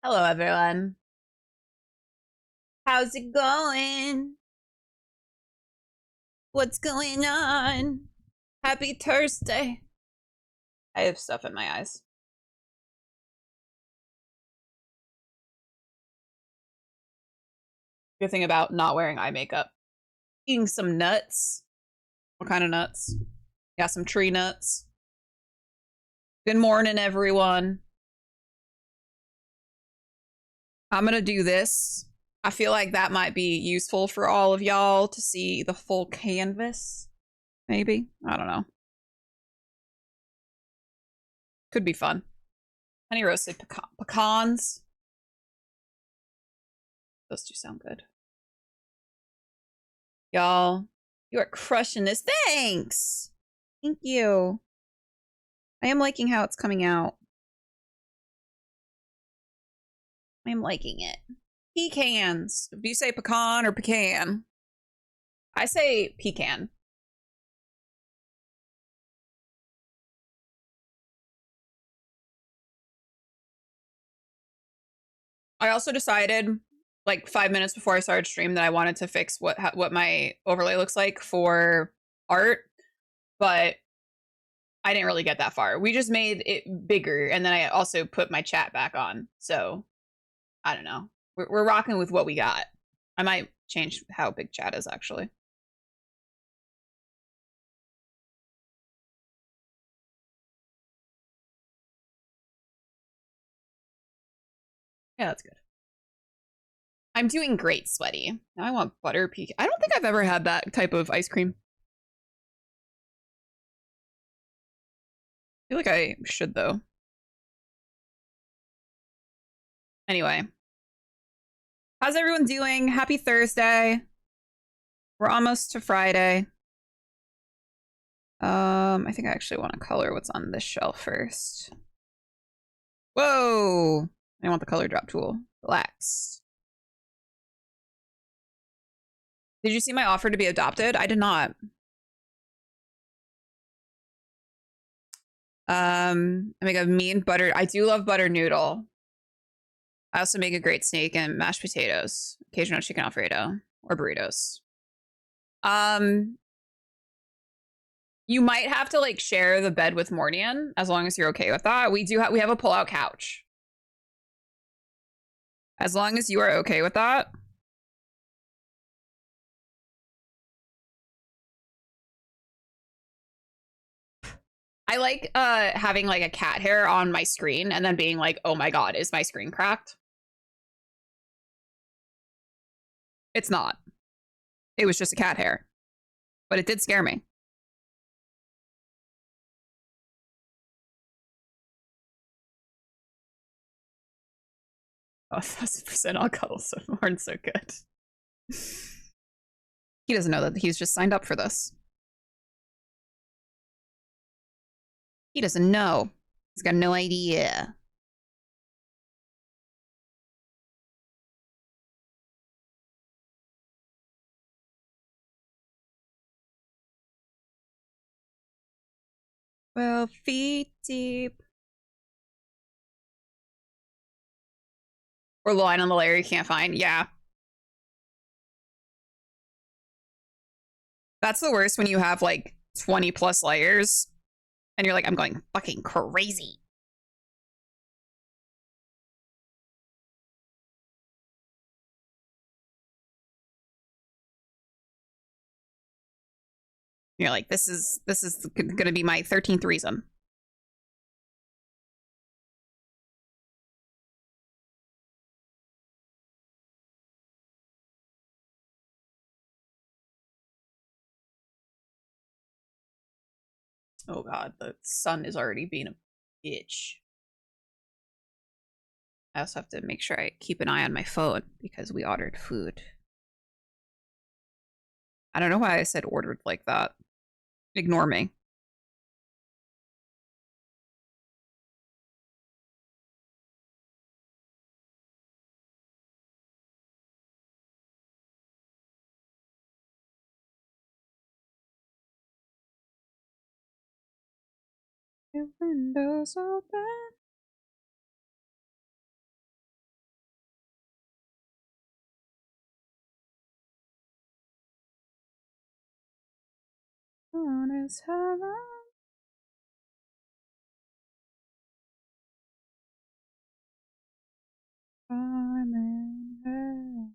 Hello, everyone. How's it going? What's going on? Happy Thursday. I have stuff in my eyes. Good thing about not wearing eye makeup. Eating some nuts. What kind of nuts? Got some tree nuts. Good morning, everyone. I'm gonna do this. I feel like that might be useful for all of y'all to see the full canvas. Maybe. I don't know. Could be fun. Honey roasted pecans. Those two sound good. Y'all, you are crushing this. Thanks! Thank you. I am liking how it's coming out. I am liking it. Pecans. Do you say pecan or pecan? I say pecan. I also decided, like 5 minutes before I started stream, that I wanted to fix what my overlay looks like for art, but I didn't really get that far. We just made it bigger, and then I also put my chat back on. So I don't know. We're rocking with what we got. I might change how big chat is actually. Yeah, that's good. I'm doing great, sweaty. Now I want butter pecan. I don't think I've ever had that type of ice cream. I feel like I should though. Anyway, how's everyone doing? Happy Thursday. We're almost to Friday. I think I actually want to color what's on this shelf first. Whoa! I want the color drop tool. Relax. Did you see my offer to be adopted? I did not. I make a mean butter. I do love butter noodle. I also make a great steak and mashed potatoes, occasional chicken Alfredo or burritos. Um, you might have to like share the bed with Mornian as long as you're okay with that. We have a pull-out couch. As long as you are okay with that. I like having like a cat hair on my screen and then being like, "Oh my god, is my screen cracked?" It's not. It was just a cat hair. But it did scare me. Oh, 1,000% I'll cuddle so more so good. He doesn't know that he's just signed up for this. He doesn't know. He's got no idea. Well, feet deep. Or line on the layer you can't find. Yeah. That's the worst when you have like 20 plus layers and you're like, I'm going fucking crazy. You're like, this is gonna be my 13th reason. Oh god, the sun is already being a bitch. I also have to make sure I keep an eye on my phone because we ordered food. I don't know why I said ordered like that. Ignore me. Your windows open. is heaven. I'm in hell.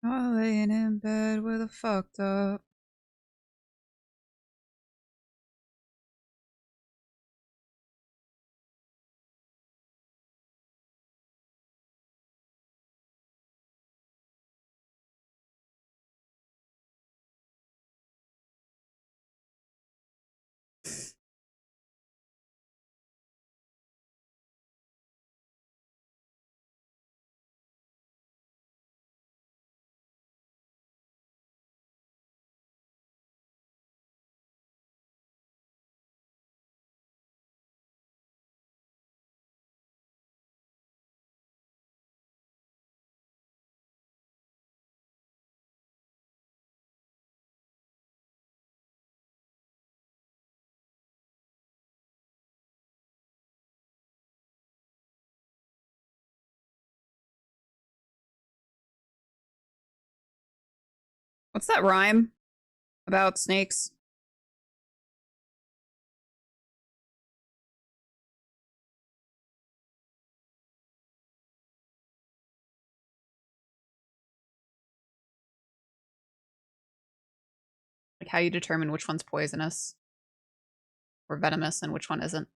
I'm laying in bed with a fucked up. What's that rhyme about snakes? Like how you determine which one's poisonous or venomous and which one isn't.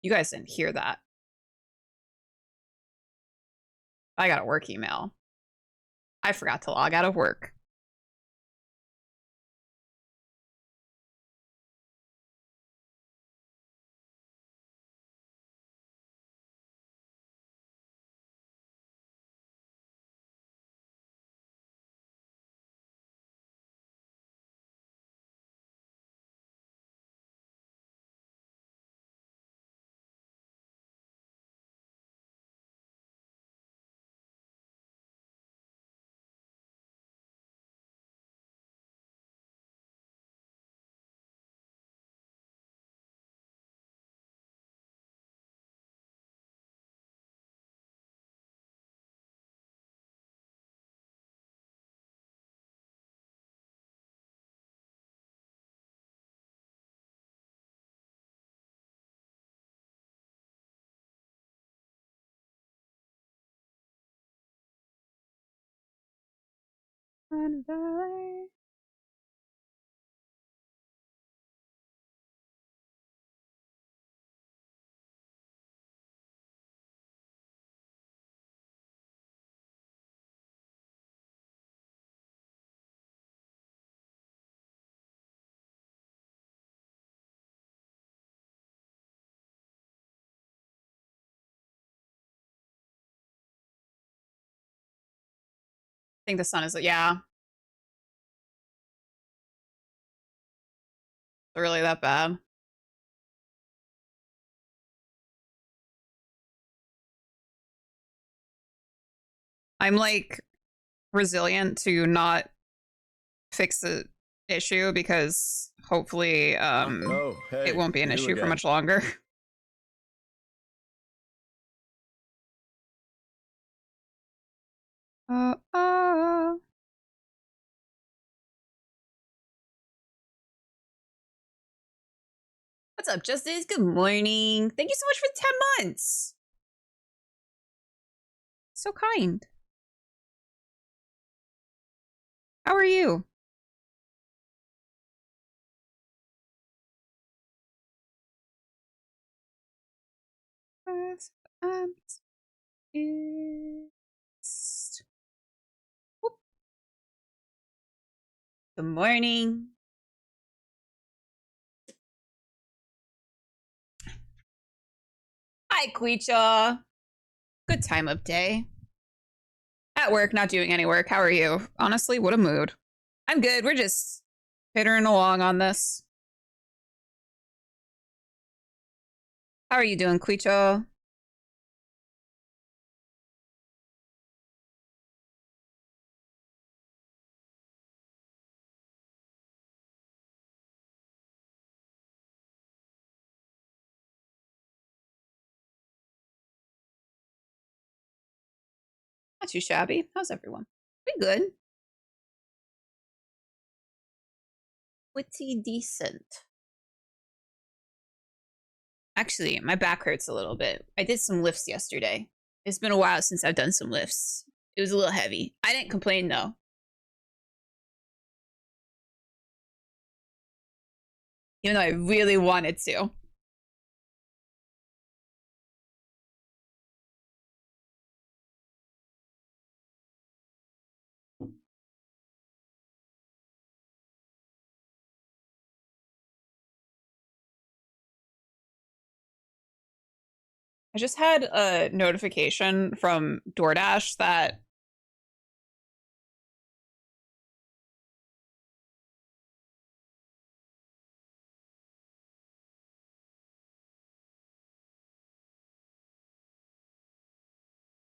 You guys didn't hear that. I got a work email. I forgot to log out of work. Valley. I think the sun is, yeah, really that bad. I'm like resilient to not fix the issue because hopefully Hey, it won't be an you issue for again. much longer. uh, uh. What's up, Justice? Good morning. Thank you so much for 10 months. So kind. How are you? Um, Good morning. Hi, Queecha. Good time of day. At work, not doing any work. How are you? Honestly, what a mood. I'm good. We're just pittering along on this. How are you doing, Queecha? Not too shabby. How's everyone? We good. Pretty decent. Actually, my back hurts a little bit. I did some lifts yesterday. It's been a while since I've done some lifts. It was a little heavy. I didn't complain though, even though I really wanted to. I just had a notification from DoorDash that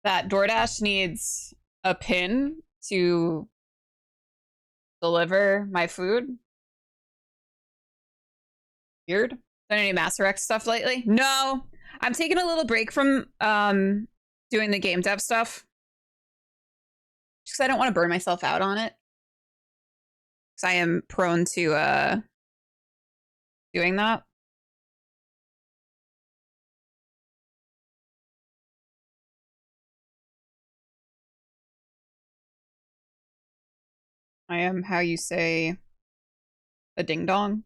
DoorDash needs a pin to deliver my food. Weird. Done any Master X stuff lately? No. I'm taking a little break from doing the game dev stuff. Just because I don't want to burn myself out on it. Because I am prone to doing that. I am how you say a ding dong.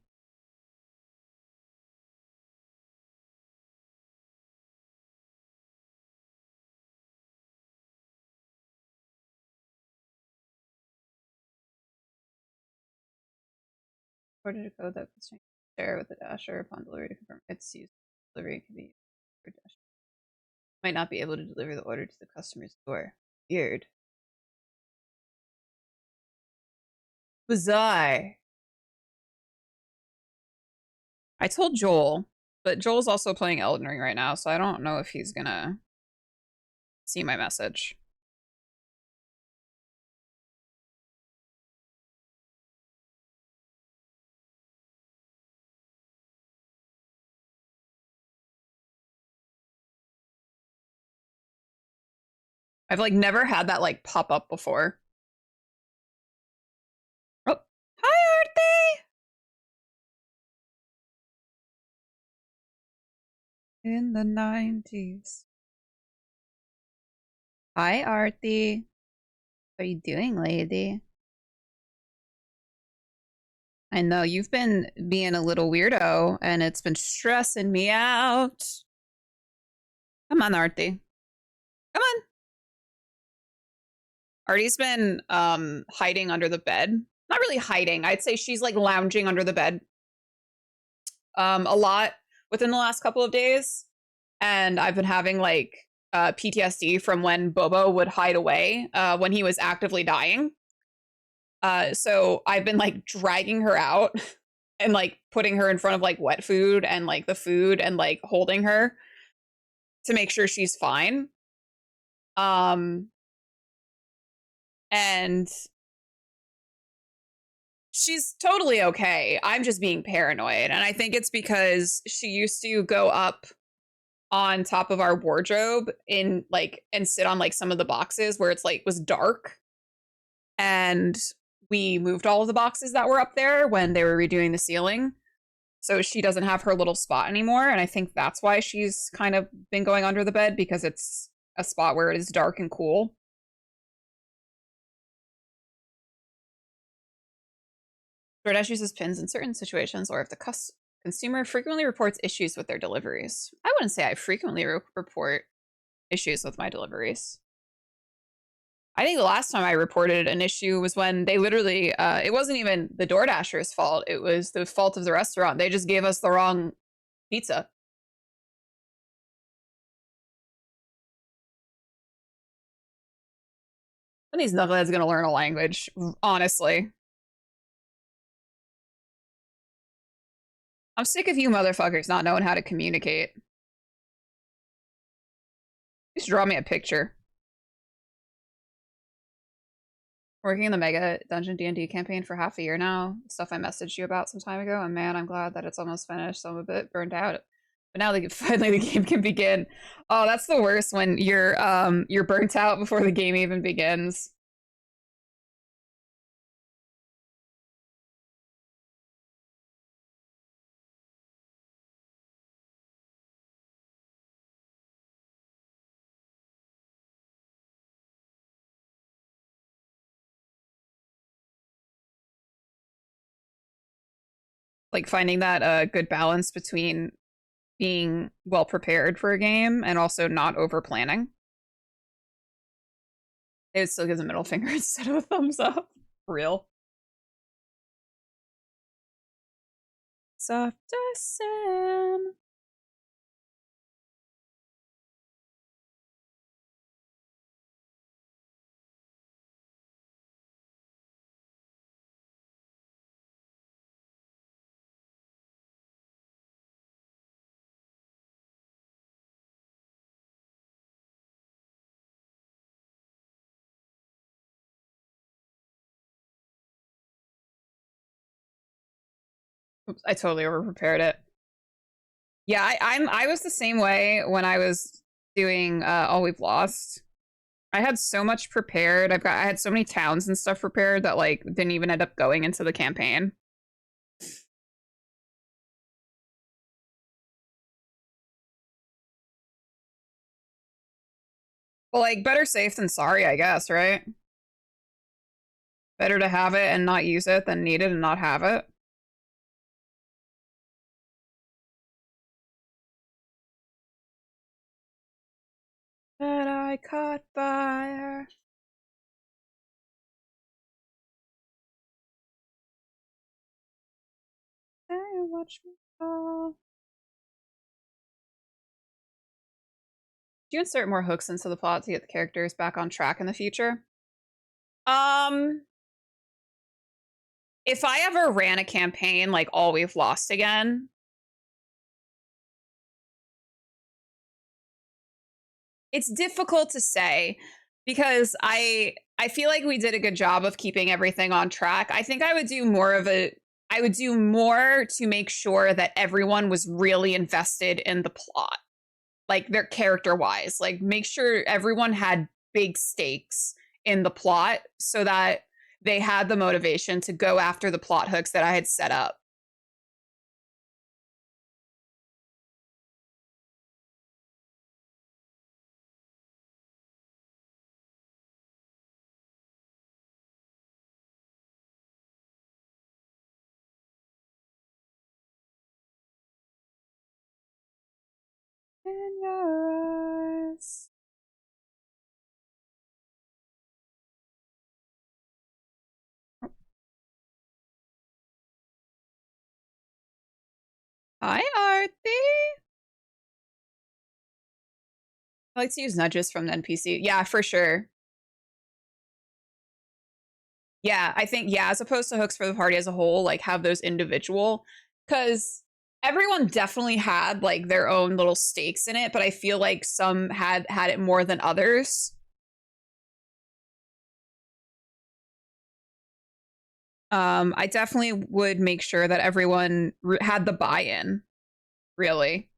Order to code that share with the dasher upon delivery to confirm its use. Delivery can be for dash. Might not be able to deliver the order to the customer's door. Weird. Bizarre. I told Joel, but Joel's also playing Elden Ring right now, so I don't know if he's gonna see my message. I've like never had that like pop up before. Oh, hi, Artie! In the 90s. Hi, Artie. What are you doing, lady? I know you've been being a little weirdo and it's been stressing me out. Come on, Artie. Come on. Artie's been hiding under the bed. Not really hiding. I'd say she's like lounging under the bed a lot within the last couple of days. And I've been having like PTSD from when Bobo would hide away when he was actively dying. So I've been like dragging her out and like putting her in front of like wet food and like the food and like holding her to make sure she's fine. And she's totally okay. I'm just being paranoid. And I think it's because she used to go up on top of our wardrobe in like and sit on like some of the boxes where it's like was dark. And we moved all of the boxes that were up there when they were redoing the ceiling. So she doesn't have her little spot anymore. And I think that's why she's kind of been going under the bed because it's a spot where it is dark and cool. DoorDash uses pins in certain situations, or if the consumer frequently reports issues with their deliveries. I wouldn't say I frequently report issues with my deliveries. I think the last time I reported an issue was when they literally, it wasn't even the DoorDasher's fault. It was the fault of the restaurant. They just gave us the wrong pizza. When these knuckleheads gonna learn a language, honestly. I'm sick of you motherfuckers not knowing how to communicate. Just draw me a picture. Working in the Mega Dungeon D&D campaign for half a year now. Stuff I messaged you about some time ago, and man, I'm glad that it's almost finished. So I'm a bit burned out. But now finally the game can begin. Oh, that's the worst when you're burnt out before the game even begins. Like finding that good balance between being well prepared for a game and also not over planning. It still gives a middle finger instead of a thumbs up. Real. Soft sin. Oops, I totally over prepared it. Yeah, I was the same way when I was doing All We've Lost. I had so much prepared. I had so many towns and stuff prepared that like didn't even end up going into the campaign. Well, like better safe than sorry, I guess, right? Better to have it and not use it than need it and not have it. But I caught fire. Hey, watch me fall. Do you insert more hooks into the plot to get the characters back on track in the future? If I ever ran a campaign like All We've Lost again, it's difficult to say because I feel like we did a good job of keeping everything on track. I think I would do more to make sure that everyone was really invested in the plot. Like their character wise, like make sure everyone had big stakes in the plot so that they had the motivation to go after the plot hooks that I had set up. In your eyes. Hi, Artie. I like to use nudges from the NPC. Yeah, for sure. Yeah, I think, yeah, as opposed to hooks for the party as a whole, like have those individual, because everyone definitely had like their own little stakes in it, but I feel like some had it more than others. I definitely would make sure that everyone had the buy-in, really.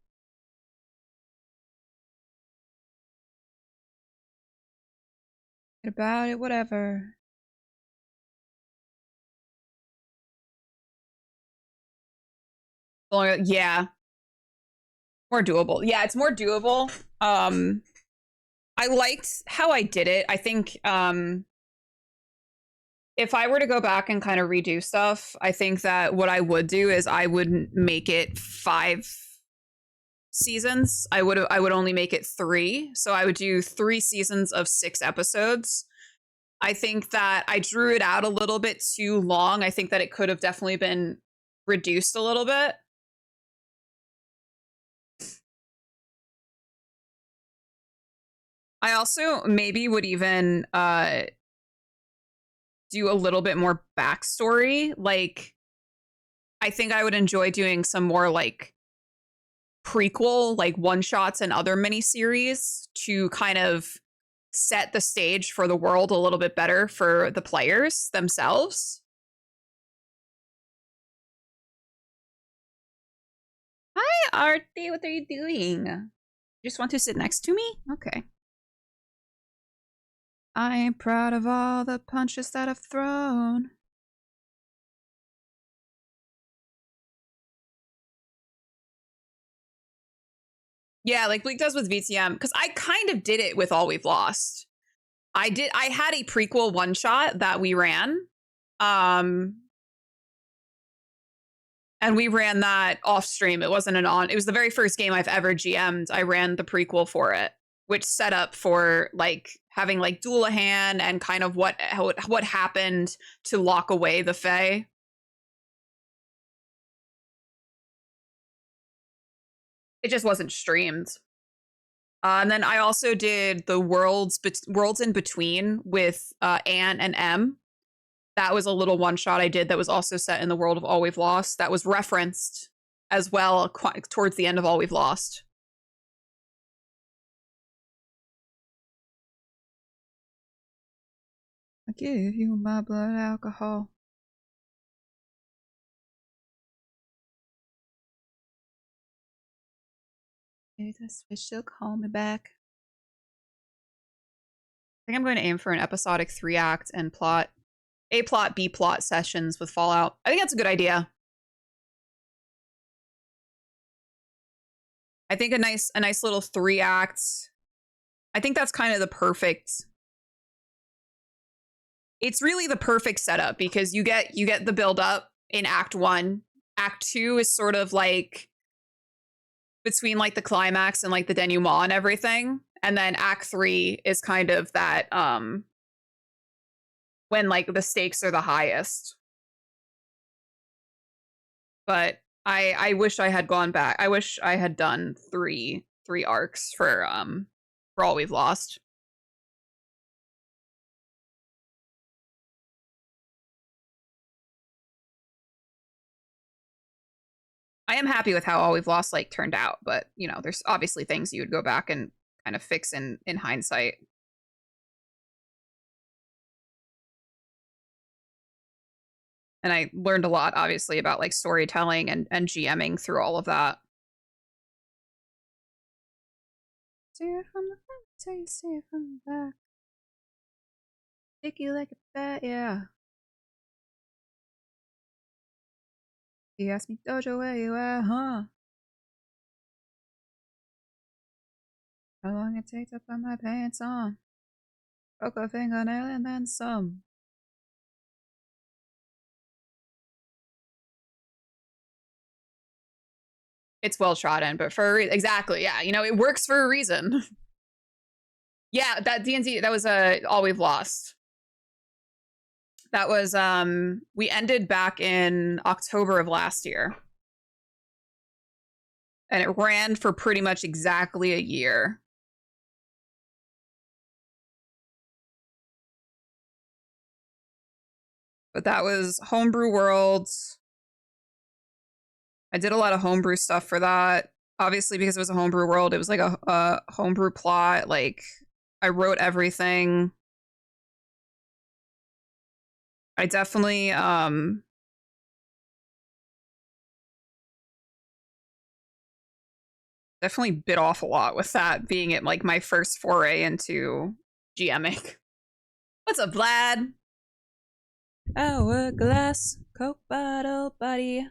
About it, whatever. Yeah, more doable. Yeah, it's more doable. I liked how I did it. I think If I were to go back and kind of redo stuff, I think that what I would do is I would make it 5 seasons. I would only make it 3. So I would do 3 seasons of 6 episodes. I think that I drew it out a little bit too long. I think that it could have definitely been reduced a little bit. I also maybe would even do a little bit more backstory. Like, I think I would enjoy doing some more like prequel, like one shots and other miniseries to kind of set the stage for the world a little bit better for the players themselves. Hi, Artie. What are you doing? You just want to sit next to me? Okay. I am proud of all the punches that I've thrown. Yeah, like Bleak does with VTM, because I kind of did it with All We've Lost. I had a prequel one shot that we ran. Um and we ran that off stream. It wasn't it was the very first game I've ever GM'd. I ran the prequel for it, which set up for like having like Doulahan and kind of what happened to lock away the Fae. It just wasn't streamed. And then I also did the worlds in between with Anne and M. That was a little one shot I did that was also set in the world of All We've Lost. That was referenced as well towards the end of All We've Lost. I give you my blood alcohol. This fish will call me back. I think I'm going to aim for an episodic 3-act and plot A plot, B plot sessions with Fallout. I think that's a good idea. I think a nice little 3-act. I think that's kind of the perfect. It's really the perfect setup because you get the build up in Act 1. Act 2 is sort of like between like the climax and like the denouement and everything. And then Act 3 is kind of that when like the stakes are the highest. But I wish I had gone back. I wish I had done three arcs for All We've Lost. I am happy with how All We've Lost like turned out, but you know, there's obviously things you would go back and kind of fix in hindsight. And I learned a lot, obviously, about like storytelling and GMing through all of that. See it from the front, till you see it from the back. Stick you like a bat, yeah. He asked me, Dojo, where you at, huh? How long it takes to put my pants on? Broke a fingernail and then some. It's well trodden, but for exactly, yeah, you know, it works for a reason. Yeah, that D&D, that was All We've Lost. That was we ended back in October of last year. And it ran for pretty much exactly a year. But that was Homebrew Worlds. I did a lot of homebrew stuff for that. Obviously, because it was a homebrew world, it was like a homebrew plot. Like, I wrote everything. I definitely definitely bit off a lot with that being it like my first foray into GMing. What's up, Vlad? Hourglass Coke bottle, buddy.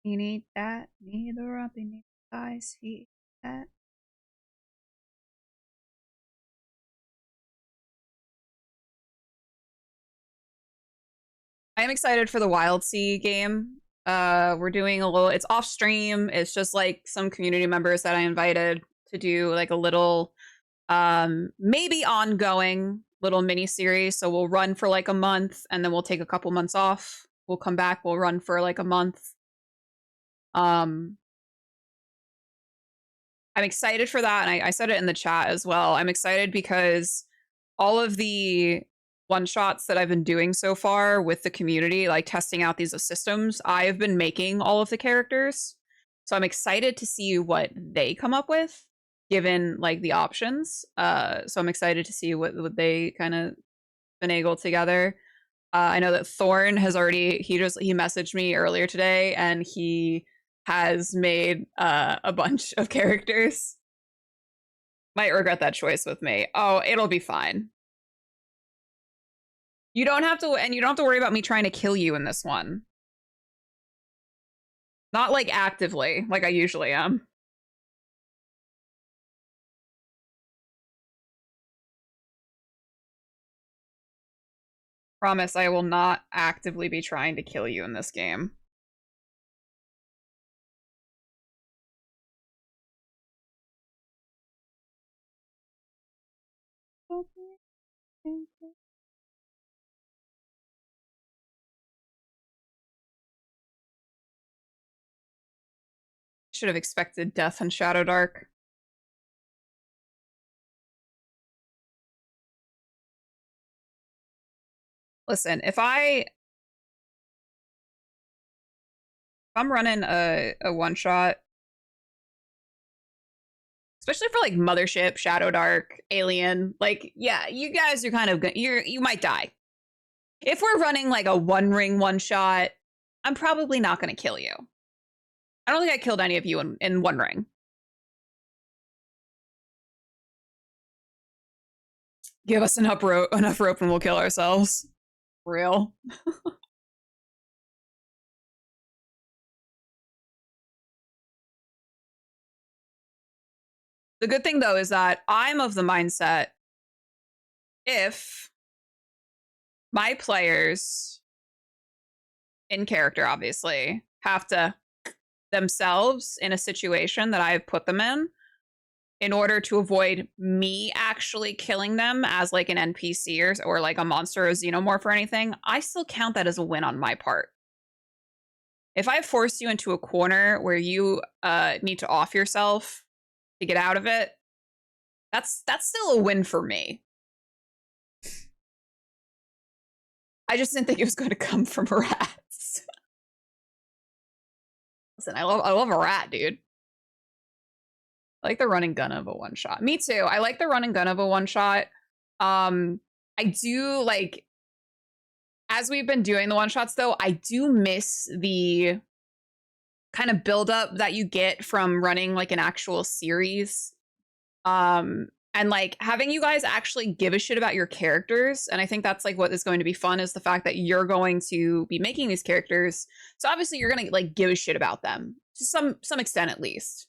He need that, need the rumpy, need the thighs, he that. I'm excited for the Wild Sea game. We're doing a little, it's off stream. It's just like some community members that I invited to do like a little, maybe ongoing little mini series. So we'll run for like a month and then we'll take a couple months off. We'll come back, we'll run for like a month. I'm excited for that. And I said it in the chat as well. I'm excited because all of the one shots that I've been doing so far with the community, like testing out these systems, I've been making all of the characters. So I'm excited to see what they come up with, given like the options. So I'm excited to see what they kind of finagle together. I know that Thorn has already he messaged me earlier today and he has made a bunch of characters. Might regret that choice with me. Oh, it'll be fine. You don't have to, and you don't have to worry about me trying to kill you in this one. Not like actively, like I usually am. Promise I will not actively be trying to kill you in this game. Should have expected death in Shadow Dark. Listen, if I'm running a one shot, especially for like Mothership, Shadow Dark, Alien, like yeah, you guys are kind of good. You might die. If we're running like a one ring one shot, I'm probably not going to kill you. I don't think I killed any of you in one ring. Give us enough rope and we'll kill ourselves. Real. The good thing, though, is that I'm of the mindset if my players in character, obviously, have to themselves in a situation that I've put them in order to avoid me actually killing them as like an NPC or like a monster or xenomorph or anything, I still count that as a win on my part. If I force you into a corner where you need to off yourself to get out of it, that's still a win for me. I just didn't think it was going to come from rats. Listen, I love a rat, dude. I like the run and gun of a one shot. Me too. I like the run and gun of a one shot. I do like, as we've been doing the one shots though, I do miss the kind of build up that you get from running like an actual series. And like having you guys actually give a shit about your characters. And I think that's like what is going to be fun is the fact that you're going to be making these characters. So obviously you're going to like give a shit about them to some extent at least.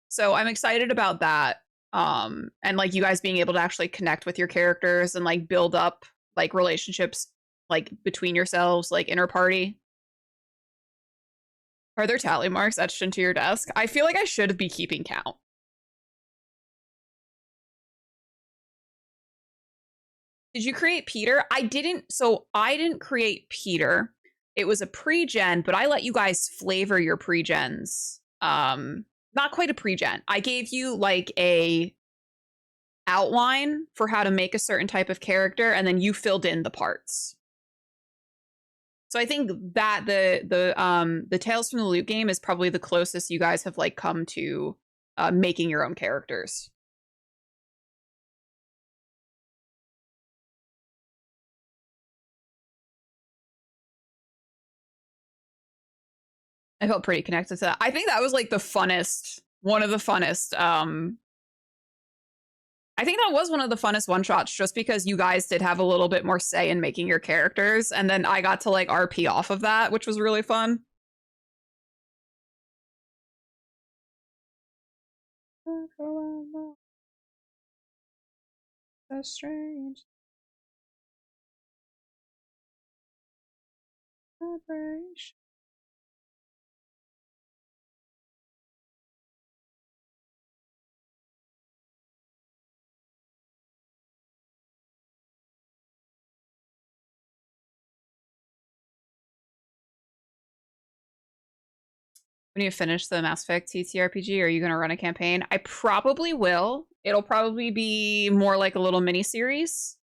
So I'm excited about that. And like you guys being able to actually connect with your characters and like build up like relationships like between yourselves, like inner party. Are there tally marks etched into your desk? I feel like I should be keeping count. Did you create Peter? I didn't. So I didn't create Peter. It was a pre-gen, but I let you guys flavor your pre-gens. Not quite a pre-gen. I gave you like a outline for how to make a certain type of character, and then you filled in the parts. So I think that the Tales from the Loot game is probably the closest you guys have like come to making your own characters. I felt pretty connected to that. I think that was like the funnest, one of the funnest. I think that was one of the funnest one shots just because you guys did have a little bit more say in making your characters. And then I got to like RP off of that, which was really fun. So strange. Vibration. When you finish the Mass Effect TTRPG, are you going to run a campaign? I probably will. It'll probably be more like a little mini series.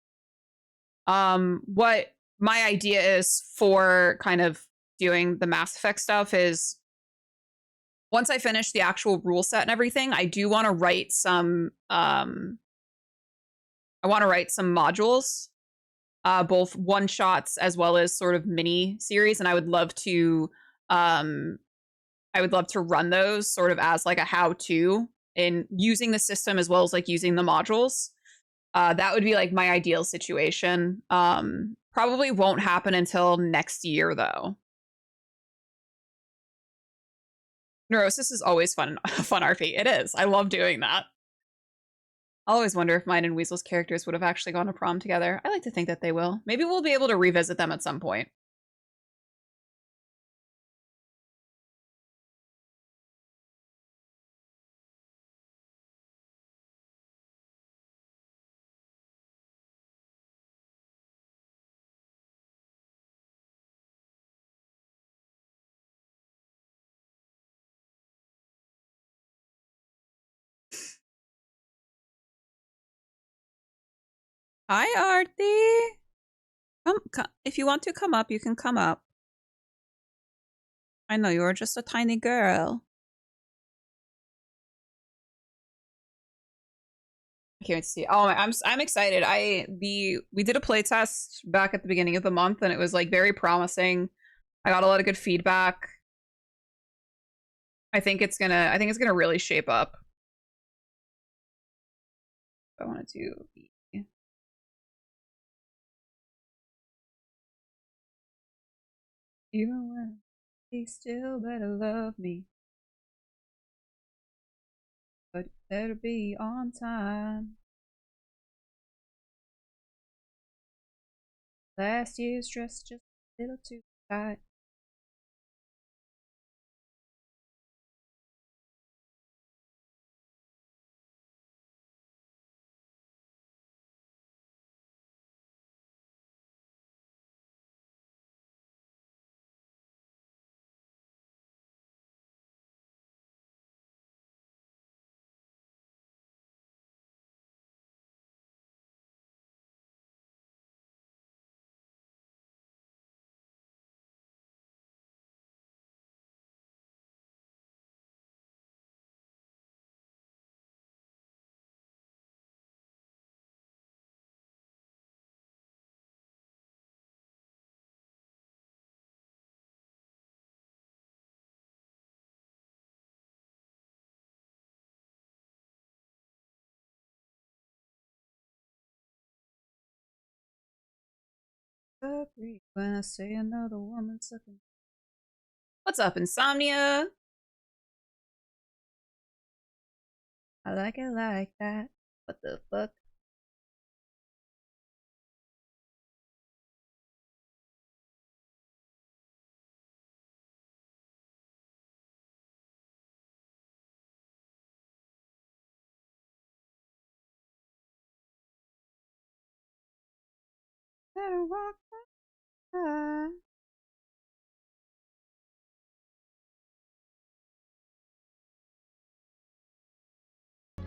What my idea is for kind of doing the Mass Effect stuff is once I finish the actual rule set and everything, I do want to write some I want to write some modules, both one shots as well as sort of mini series, and um I would love to run those sort of as like a how to in using the system as well as like using the modules. That would be like my ideal situation. Probably won't happen until next year though. Neurosis is always fun, fun RP. It is. I love doing that. I always wonder if mine and Weasel's characters would have actually gone to prom together. I like to think that they will. Maybe we'll be able to revisit them at some point. Hi, Artie. Come, if you want to come up, you can come up. I know you're just a tiny girl. I can't wait to see. Oh, I'm excited. We did a play test back at the beginning of the month, and it was like very promising. I got a lot of good feedback. I think it's gonna really shape up. I wanted to be. Even when he still better love me, but it better be on time. Last year's dress just a little too tight. Agree when I say another woman's looking. What's up, Insomnia? I like it like that. What the fuck? Better walk by.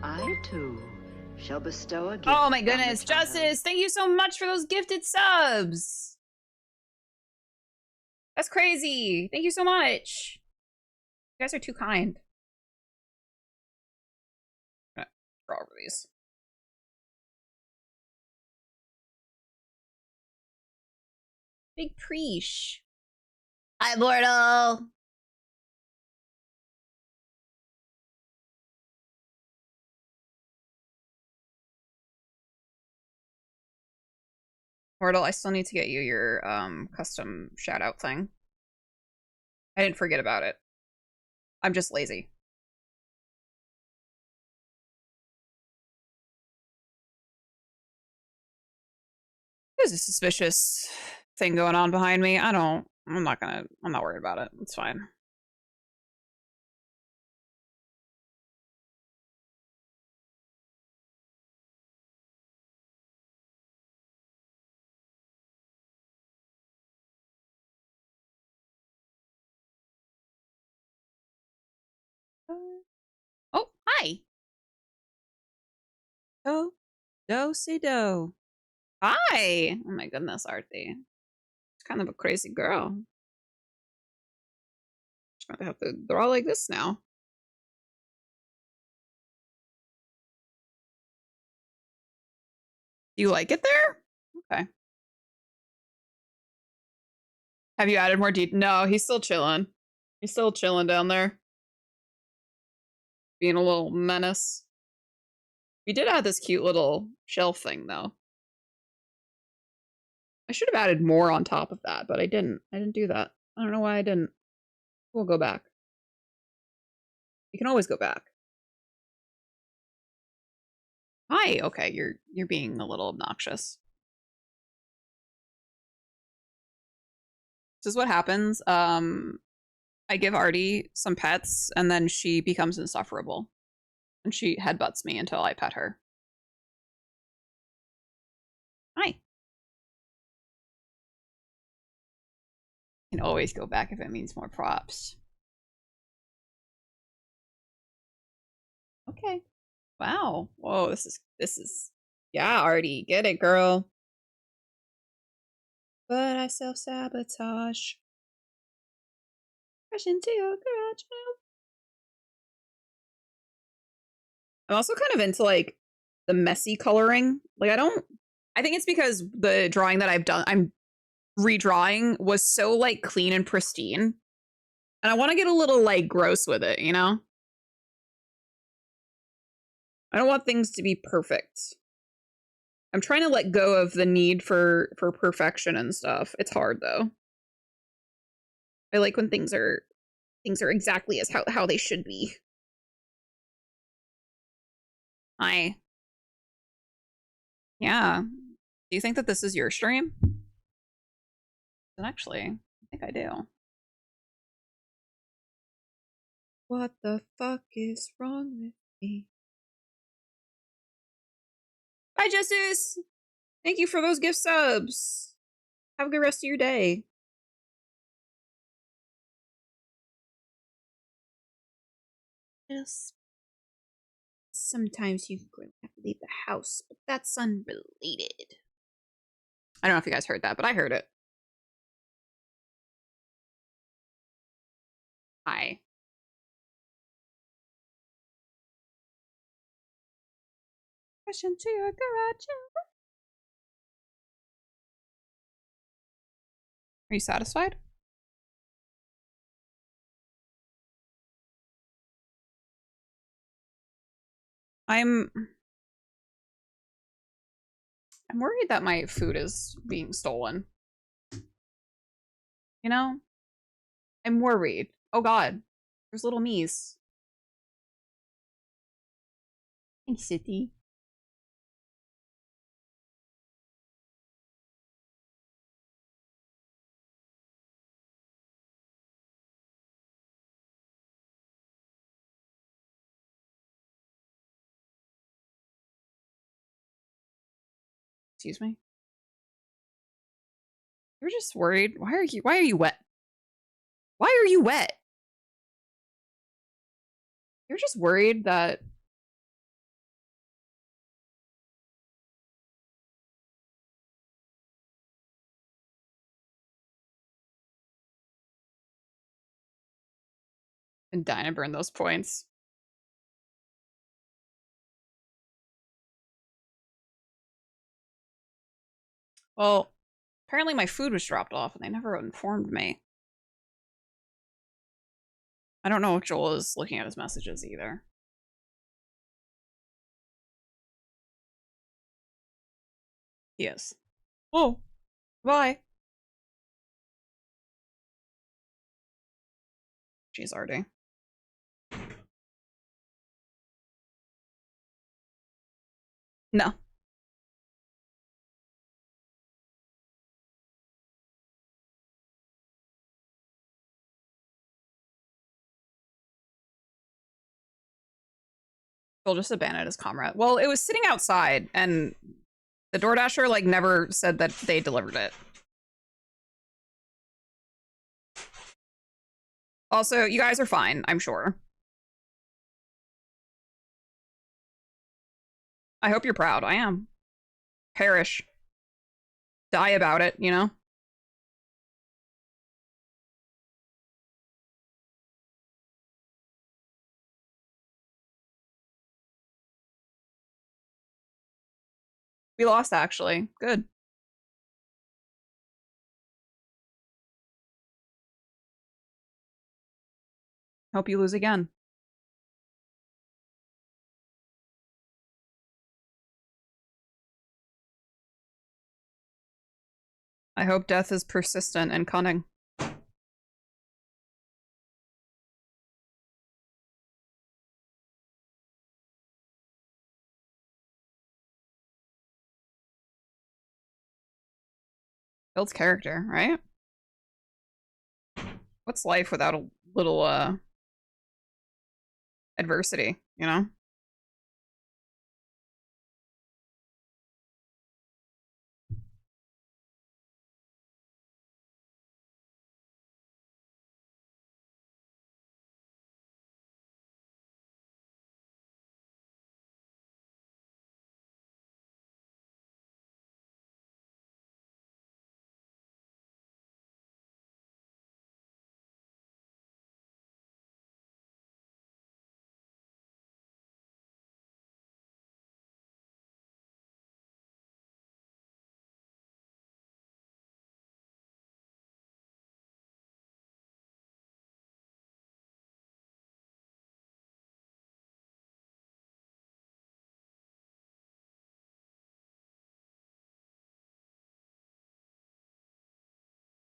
I too shall bestow a gift. Oh my goodness, Justice! Thank you so much for those gifted subs. That's crazy. Thank you so much. You guys are too kind. Draw over these. Big preesh. Hi, Bortle. Bortle, I still need to get you your custom shout out thing. I didn't forget about it. I'm just lazy. is a suspicious thing going on behind me. I'm not worried about it. It's fine. Oh, hi. Oh, do. Hi. Oh my goodness, Artie. It's kind of a crazy girl. She's gonna have to draw like this now. Do you like it there? Okay. Have you added more detail? No, he's still chilling. He's still chilling down there. Being a little menace. We did add this cute little shelf thing, though. I should have added more on top of that, but I didn't. I didn't do that. I don't know why I didn't. We'll go back. You can always go back. Hi. Okay, you're being a little obnoxious. This is what happens. I give Artie some pets, and then she becomes insufferable, and she headbutts me until I pet her. Hi. Can always go back if it means more props. Okay. Wow. Whoa, this is yeah, Artie, get it, girl. But I self-sabotage. Crash into your garage. I'm also kind of into like the messy coloring. Like I think it's because the drawing that I'm redrawing was so like clean and pristine. And I want to get a little like gross with it, you know? I don't want things to be perfect. I'm trying to let go of the need for perfection and stuff. It's hard though. I like when things are exactly as how they should be. I yeah. Do you think that this is your stream? And actually, I think I do. What the fuck is wrong with me? Hi, Justice! Thank you for those gift subs. Have a good rest of your day. Yes. Sometimes you have to leave the house, but that's unrelated. I don't know if you guys heard that, but I heard it. Hi. Question to your garage. Are you satisfied? I'm worried that my food is being stolen. You know? I'm worried. Oh god. There's little me's. Hey, City. Excuse me. You're just worried. Why are you wet? Why are you wet? You're just worried that and Dinah burned those points. Well, apparently my food was dropped off and they never informed me. I don't know if Joel is looking at his messages either. He is. Oh, bye. She's Artie. No. Phil just abandoned his comrade. Well, it was sitting outside, and the DoorDasher like never said that they delivered it. Also, you guys are fine, I'm sure. I hope you're proud. I am. Perish. Die about it, you know? We lost, actually. Good. Hope you lose again. I hope death is persistent and cunning. Builds character, right? What's life without a little adversity, you know?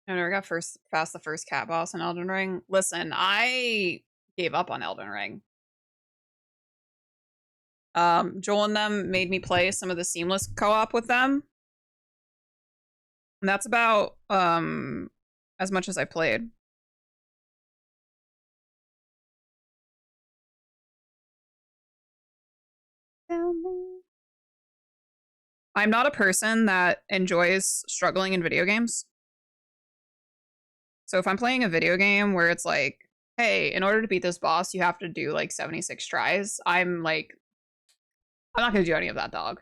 I never got past the first cat boss in Elden Ring. Listen, I gave up on Elden Ring. Joel and them made me play some of the seamless co-op with them. And that's about as much as I played. Tell me. I'm not a person that enjoys struggling in video games. So if I'm playing a video game where it's like, hey, in order to beat this boss, you have to do like 76 tries, I'm like, I'm not gonna do any of that, dog.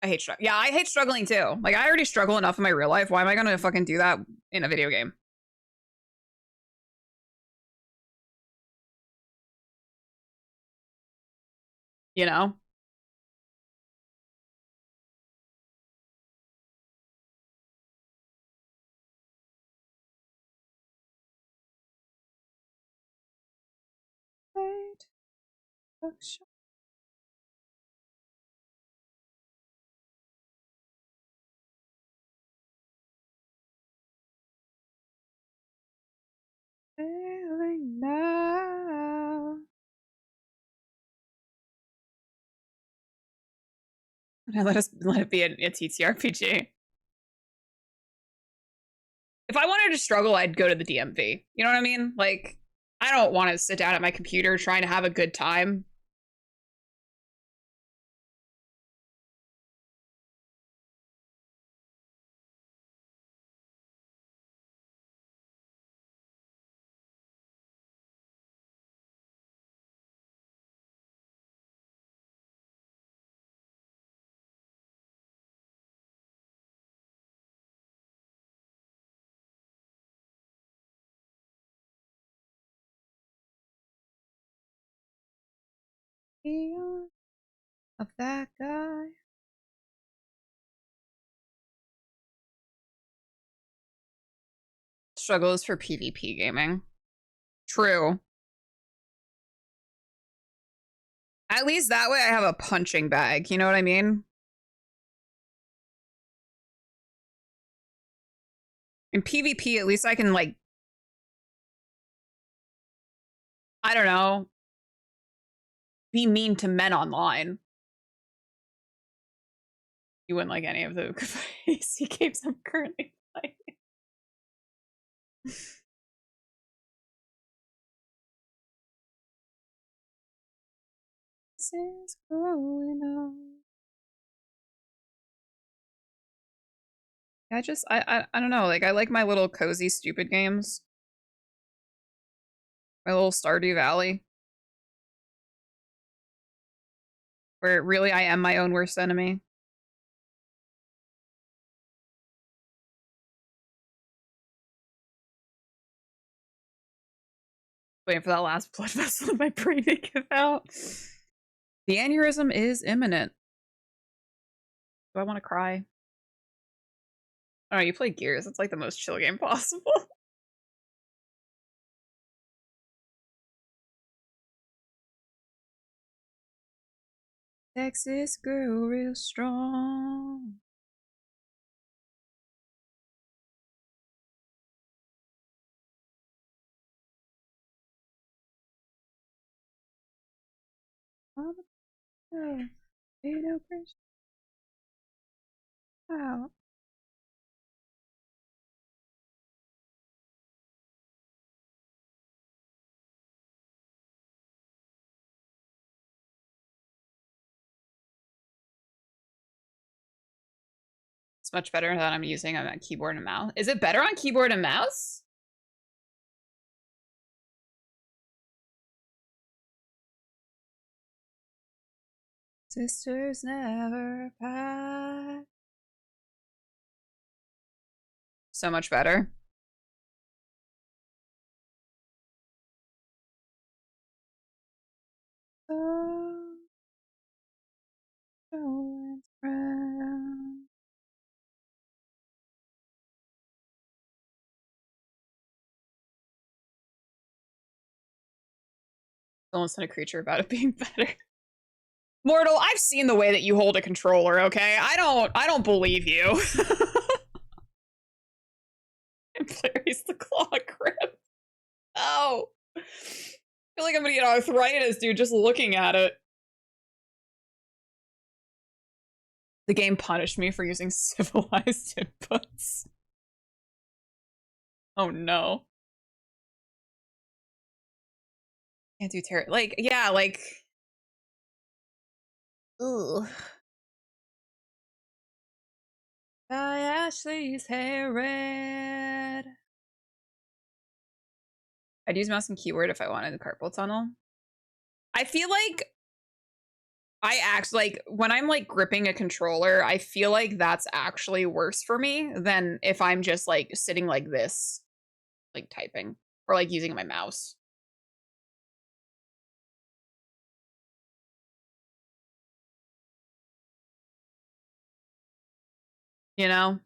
I hate struggling. Yeah, I hate struggling too. Like, I already struggle enough in my real life. Why am I gonna fucking do that in a video game? You know? Wait. Feeling now. Let it be a TTRPG. If I wanted to struggle, I'd go to the DMV. You know what I mean? Like, I don't want to sit down at my computer trying to have a good time. Beyond of that guy. Struggle is for PvP gaming. True. At least that way I have a punching bag. You know what I mean? In PvP, at least I can, like, I don't know, be mean to men online. You wouldn't like any of the PC games I'm currently playing. This is growing on. I don't know. Like, I like my little cozy stupid games. My little Stardew Valley, where really I am my own worst enemy. Waiting for that last blood vessel in my brain to give out. The aneurysm is imminent. Do I want to cry? Oh, you play Gears. It's like the most chill game possible. Texas girl, real strong. Mama, ain't no Christian out. It's much better than I'm using on a keyboard and mouse. Is it better on keyboard and mouse? Sisters never part. So much better. Oh, don't listen to Creature about it being better. Mortal, I've seen the way that you hold a controller, okay? I don't believe you. And Clary's the claw grip. Oh. I feel like I'm gonna get arthritis, dude, just looking at it. The game punished me for using civilized inputs. Oh no. Can't do terror. Like, yeah, like. Ugh. Dye Ashley's hair red. I'd use mouse and keyboard if I wanted the carpal tunnel. I feel like I act like when I'm like gripping a controller, I feel like that's actually worse for me than if I'm just like sitting like this, like typing or like using my mouse. You know?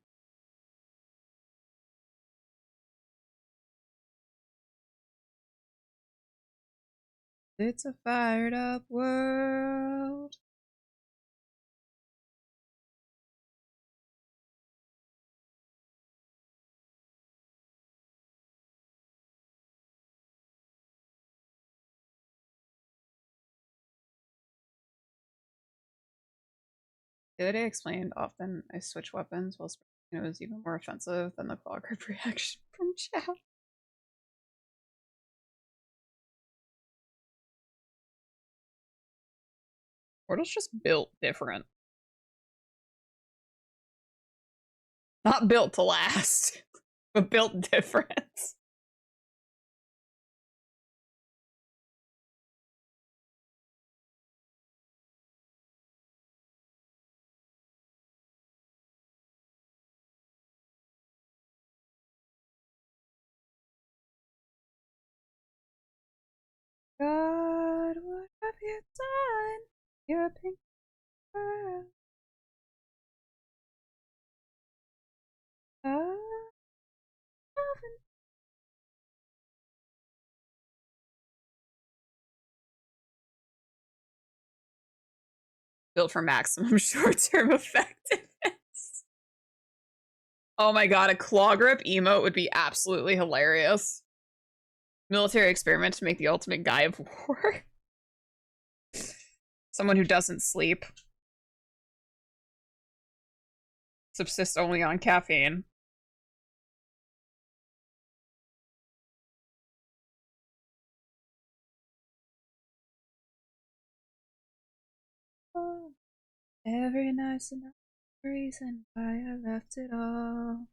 It's a fired up world. The other day I explained often I switch weapons while it was even more offensive than the claw grip reaction from chat. Portal's just built different. Not built to last, but built different. God, what have you done? You're a pink girl. Built for maximum short-term effectiveness. Oh my god, a claw grip emote would be absolutely hilarious. Military experiment to make the ultimate guy of war. Someone who doesn't sleep. Subsists only on caffeine. Every night's another reason why I left it all.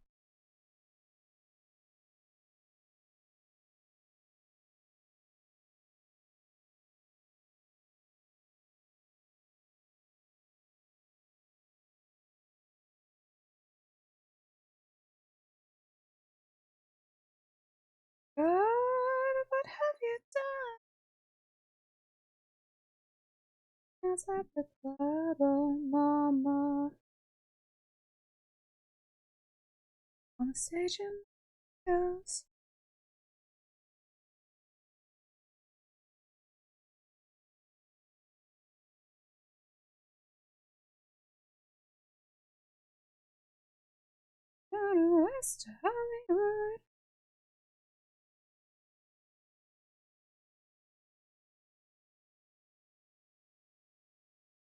God, what have you done? Outside the club, oh mama. On the stage in girls. Down in West Hollywood.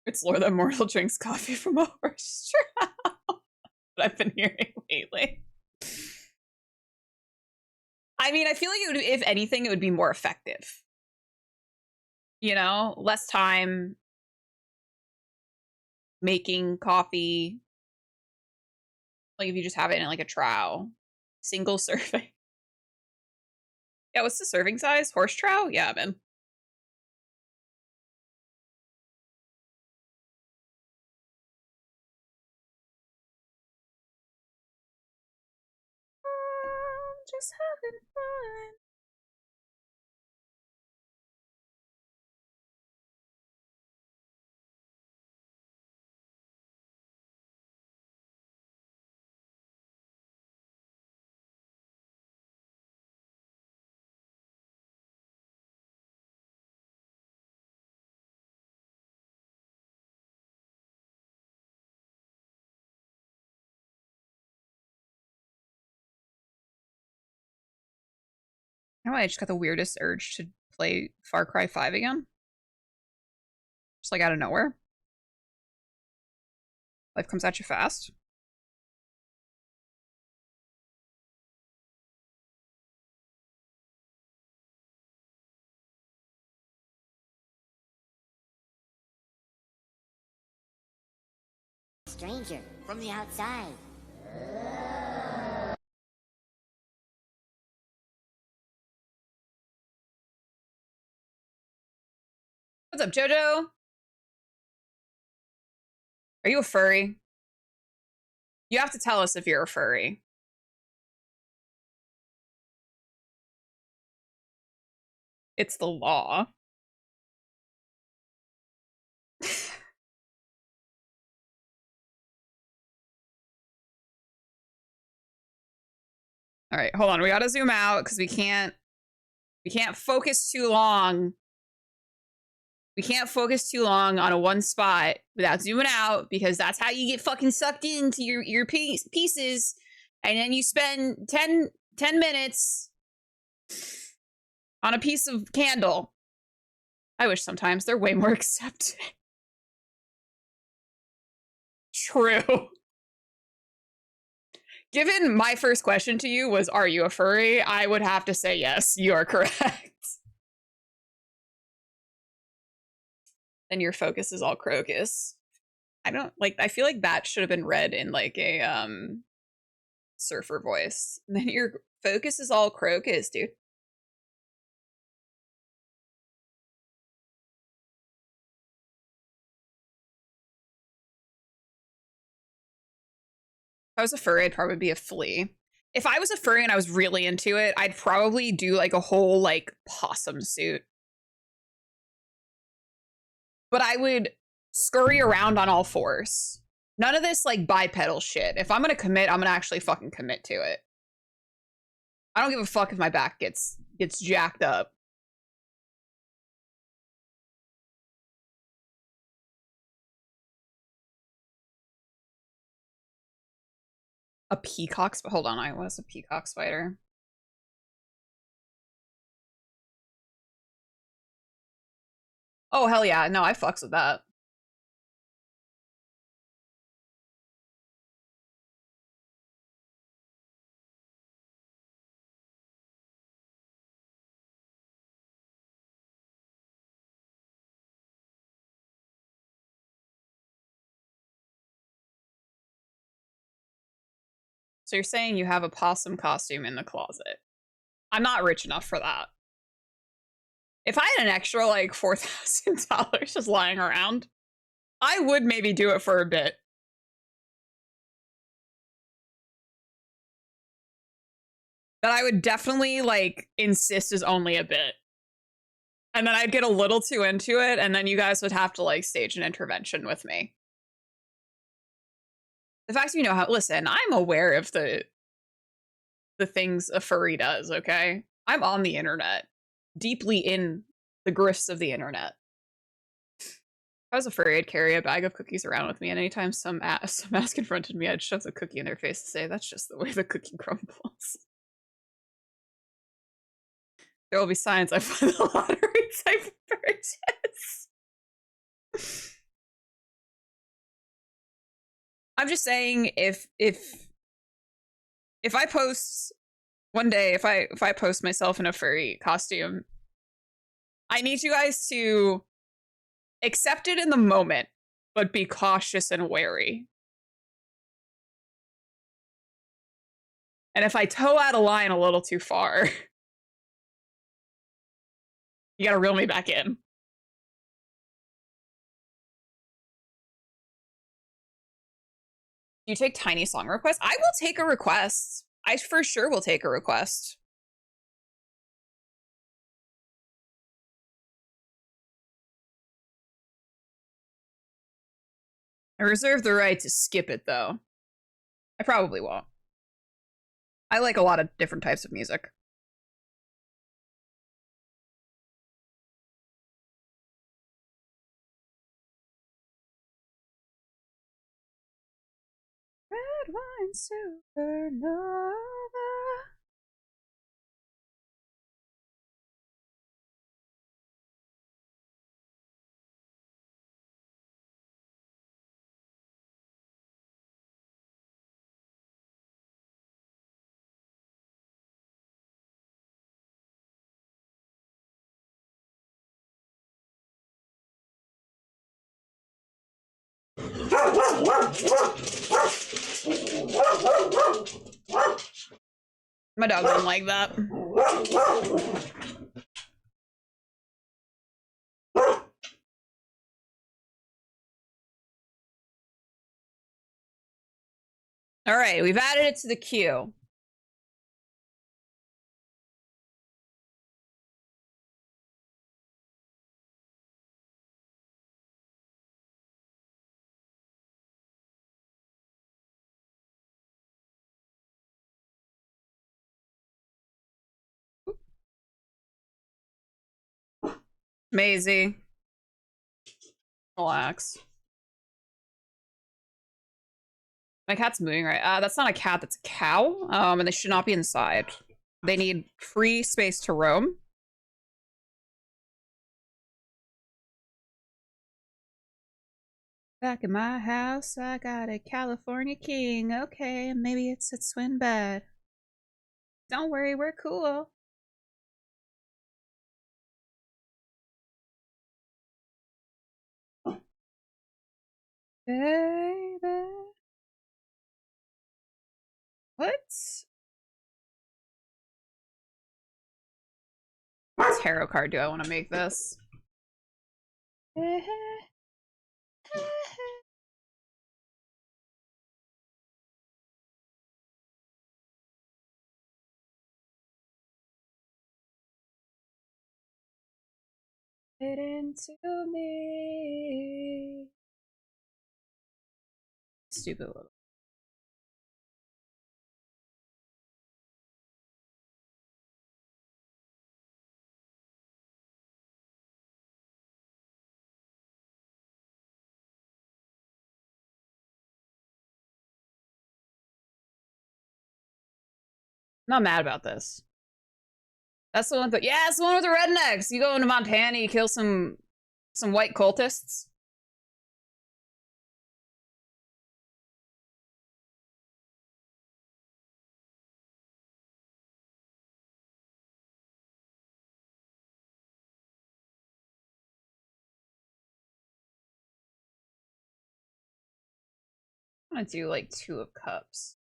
It's Lord that Mortal drinks coffee from a horse trough. That I've been hearing lately. I mean, I feel like it would, if anything, it would be more effective. You know, less time making coffee. Like if you just have it in like a trough, single serving. Yeah, what's the serving size? Horse trough? Yeah, man. I'm just having fun. I don't know, I just got the weirdest urge to play Far Cry 5 again. Just like out of nowhere. Life comes at you fast. Stranger from the outside. What's up, Jojo? Are you a furry? You have to tell us if you're a furry. It's the law. All right, hold on. We gotta zoom out because we can't focus too long. We can't focus too long on a one spot without zooming out because that's how you get fucking sucked into your pieces, and then you spend 10 minutes on a piece of candle. I wish sometimes they're way more accepting. True. Given my first question to you was, are you a furry? I would have to say yes, you are correct. Then your focus is all crocus. I don't like, I feel like that should have been read in like a surfer voice. And then your focus is all crocus, dude. If I was a furry, I'd probably be a flea. If I was a furry and I was really into it, I'd probably do like a whole like possum suit. But I would scurry around on all fours. None of this like bipedal shit. If I'm gonna commit, I'm gonna actually fucking commit to it. I don't give a fuck if my back gets jacked up. A peacock spider. Hold on, I was a peacock spider. Oh hell yeah, no, I fucks with that. So you're saying you have a possum costume in the closet. I'm not rich enough for that. If I had an extra like $4,000 just lying around, I would maybe do it for a bit. But I would definitely like insist is only a bit. And then I'd get a little too into it, and then you guys would have to like stage an intervention with me. The fact you know how listen, I'm aware of the things a furry does, okay? I'm on the internet, deeply in the grifts of the internet. If I was a furry, I'd carry a bag of cookies around with me, and anytime some ass confronted me, I'd shove the cookie in their face and say, that's just the way the cookie crumbles. There will be signs I find the lottery type purchase. I'm just saying if I post one day, if I post myself in a furry costume, I need you guys to accept it in the moment, but be cautious and wary. And if I toe out a line a little too far, you gotta reel me back in. You take tiny song requests? I will take a request. I for sure will take a request. I reserve the right to skip it, though. I probably won't. I like a lot of different types of music. Red wine supernova. My dog doesn't like that. All right, we've added it to the queue. Maisie, relax. My cat's moving right. That's not a cat, that's a cow. And they should not be inside. They need free space to roam. Back in my house, I got a California king. Okay, maybe it's a twin bed. Don't worry, we're cool. Baby. What? What tarot card do I want to make this? It into me. Stupid little. I'm not mad about this. That's the one. Yeah, it's the one with the rednecks. You go into Montana, you kill some white cultists. I'm gonna do like 2 of cups.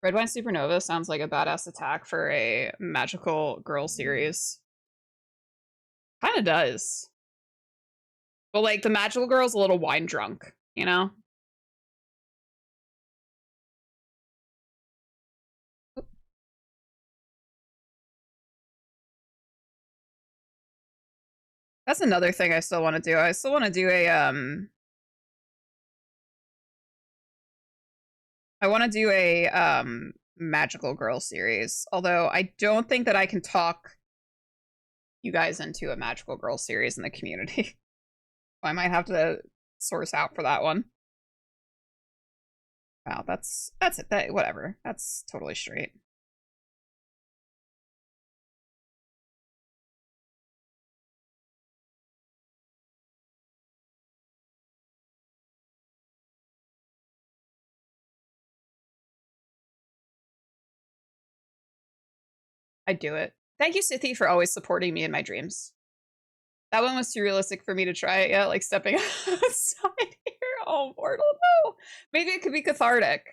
Red Wine Supernova sounds like a badass attack for a magical girl series. Kind of does. But like the magical girl's a little wine drunk, you know? That's another thing I still want to do. I still want to do a I want to do a magical girl series. Although I don't think that I can talk you guys into a magical girl series in the community. I might have to source out for that one. Wow, that's it. That whatever. That's totally straight. I'd do it. Thank you, Sithy, for always supporting me in my dreams. That one was too realistic for me to try it yet, like stepping outside here. Oh, mortal, no. Maybe it could be cathartic.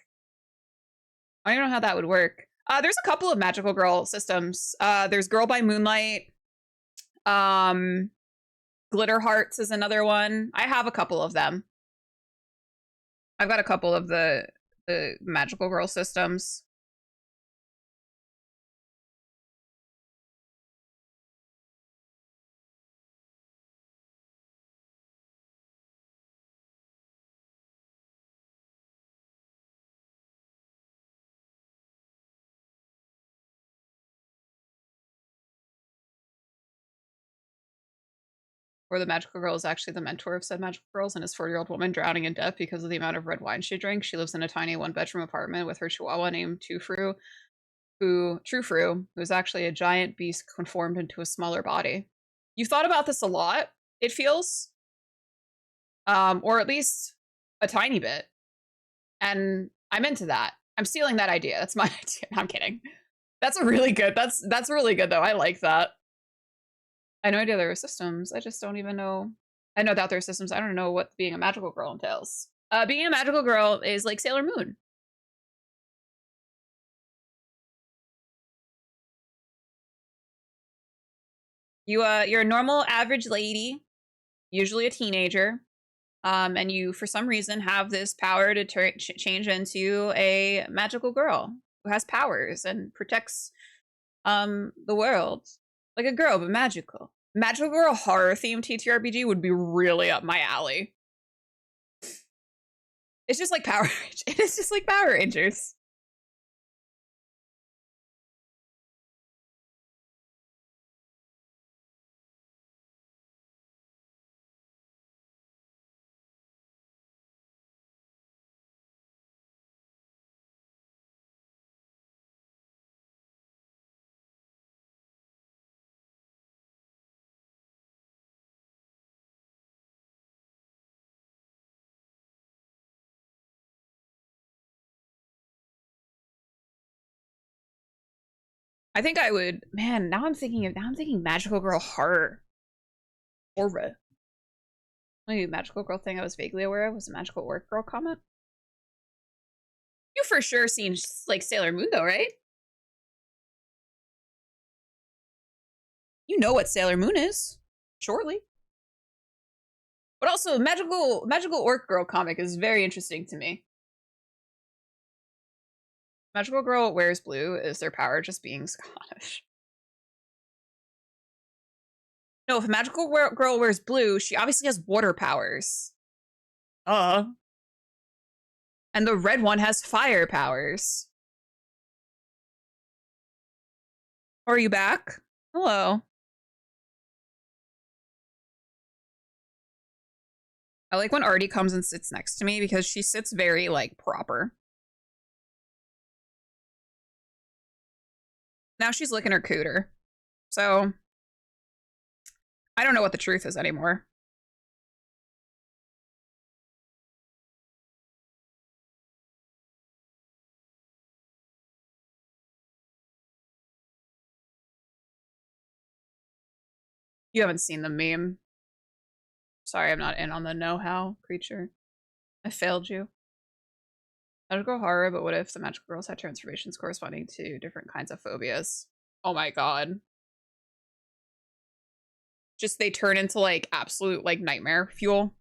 I don't know how that would work. There's a couple of magical girl systems. There's Girl by Moonlight. Glitter Hearts is another one. I have a couple of them. I've got a couple of the magical girl systems. Where the magical girl is actually the mentor of said magical girls and is 40-year-old woman drowning in debt because of the amount of red wine she drinks. She lives in a tiny one-bedroom apartment with her chihuahua named Trufru, who is actually a giant beast conformed into a smaller body. You've thought about this a lot, it feels. Or at least a tiny bit. And I'm into that. I'm stealing that idea. That's my idea. I'm kidding. That's a really good. That's really good though. I like that. I know there are systems. I just don't even know. I know that there are systems. I don't know what being a magical girl entails. Being a magical girl is like Sailor Moon. You're a normal average lady, usually a teenager, and you for some reason have this power to change into a magical girl who has powers and protects the world like a girl but magical. Magical girl horror themed TTRPG would be really up my alley. It's just like Power Rangers. It is just like Power Rangers. I think I would. Man, now I'm thinking magical girl horror. Horror. Only magical girl thing I was vaguely aware of was a magical orc girl comment. You for sure seen like Sailor Moon though, right? You know what Sailor Moon is, surely. But also, magical orc girl comic is very interesting to me. Magical girl wears blue. Is their power just being Scottish? No, if a magical girl wears blue, she obviously has water powers. And the red one has fire powers. Are you back? Hello. I like when Artie comes and sits next to me because she sits very, like, proper. Now she's licking her cooter. So, I don't know what the truth is anymore. You haven't seen the meme. Sorry, I'm not in on the know-how, creature. I failed you. Magical horror, but what if the magical girls had transformations corresponding to different kinds of phobias? Oh my god. Just they turn into like absolute like nightmare fuel.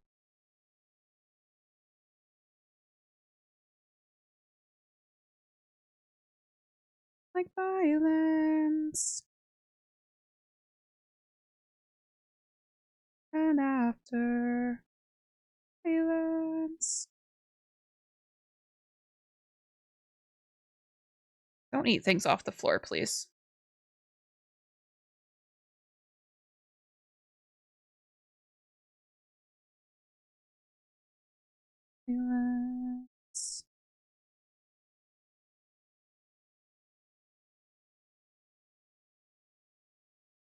Like violence. And after violence. Don't eat things off the floor, please. Violence.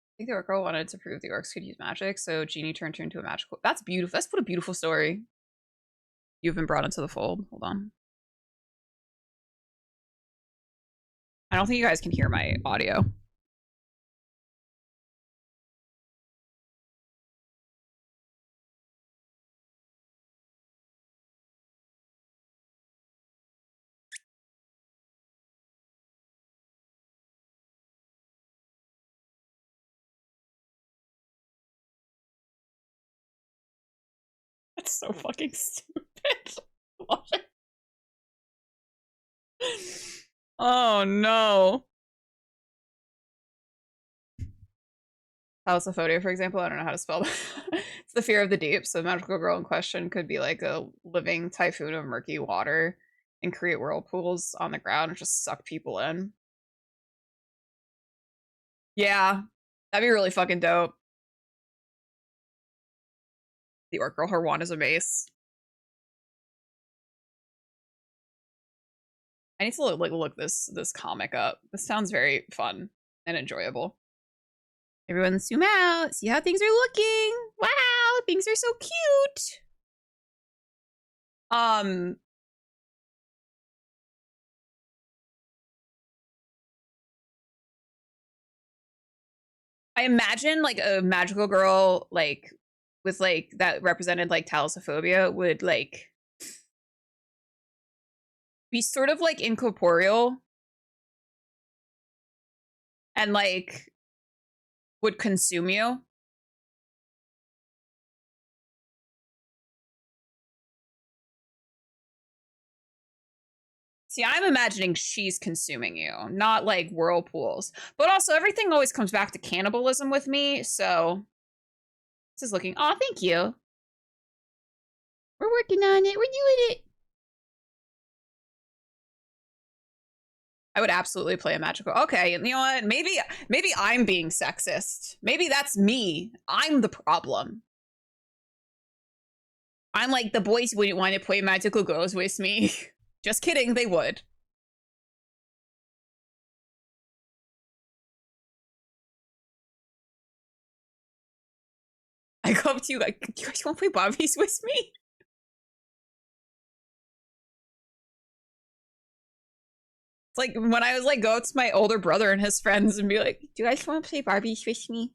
I think the orc girl wanted to prove the orcs could use magic, so Genie turned her into a magical. That's beautiful. That's what a beautiful story. You've been brought into the fold. Hold on. I don't think you guys can hear my audio. That's so fucking stupid. Love it. Oh no. Thalassophobia, for example, I don't know how to spell that. It's the fear of the deep. So the magical girl in question could be like a living typhoon of murky water and create whirlpools on the ground and just suck people in. Yeah, that'd be really fucking dope. The orc girl, her wand is a mace. I need to look this comic up. This sounds very fun and enjoyable. Everyone zoom out. See how things are looking. Wow, things are so cute. I imagine like a magical girl like with like that represented like thalassophobia would like be sort of like incorporeal and like would consume you. See, I'm imagining she's consuming you, not like whirlpools. But also, everything always comes back to cannibalism with me, so this is looking. Oh, thank you. We're working on it. We're doing it. I would absolutely play a magical. Okay, and you know what? Maybe I'm being sexist. Maybe that's me. I'm the problem. I'm like the boys wouldn't want to play magical girls with me. Just kidding, they would. I go up to you like, do you guys want to play Barbies with me? It's like when I was like, go up to my older brother and his friends and be like, do you guys want to play Barbies with me?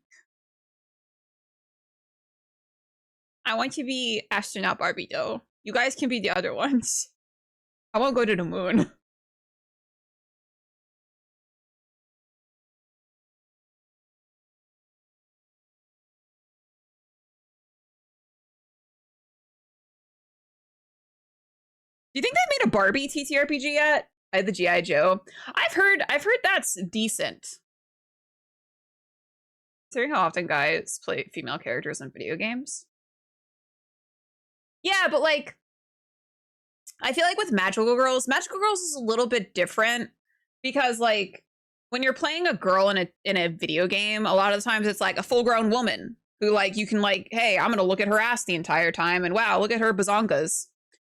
I want to be astronaut Barbie though. You guys can be the other ones. I won't go to the moon. Do you think they made a Barbie TTRPG yet? I had the GI Joe. I've heard that's decent. Considering how often guys play female characters in video games. Yeah, but like, I feel like with magical girls is a little bit different because like when you're playing a girl in a video game, a lot of the times it's like a full-grown woman who like you can like, hey, I'm gonna look at her ass the entire time and wow, look at her bazongas.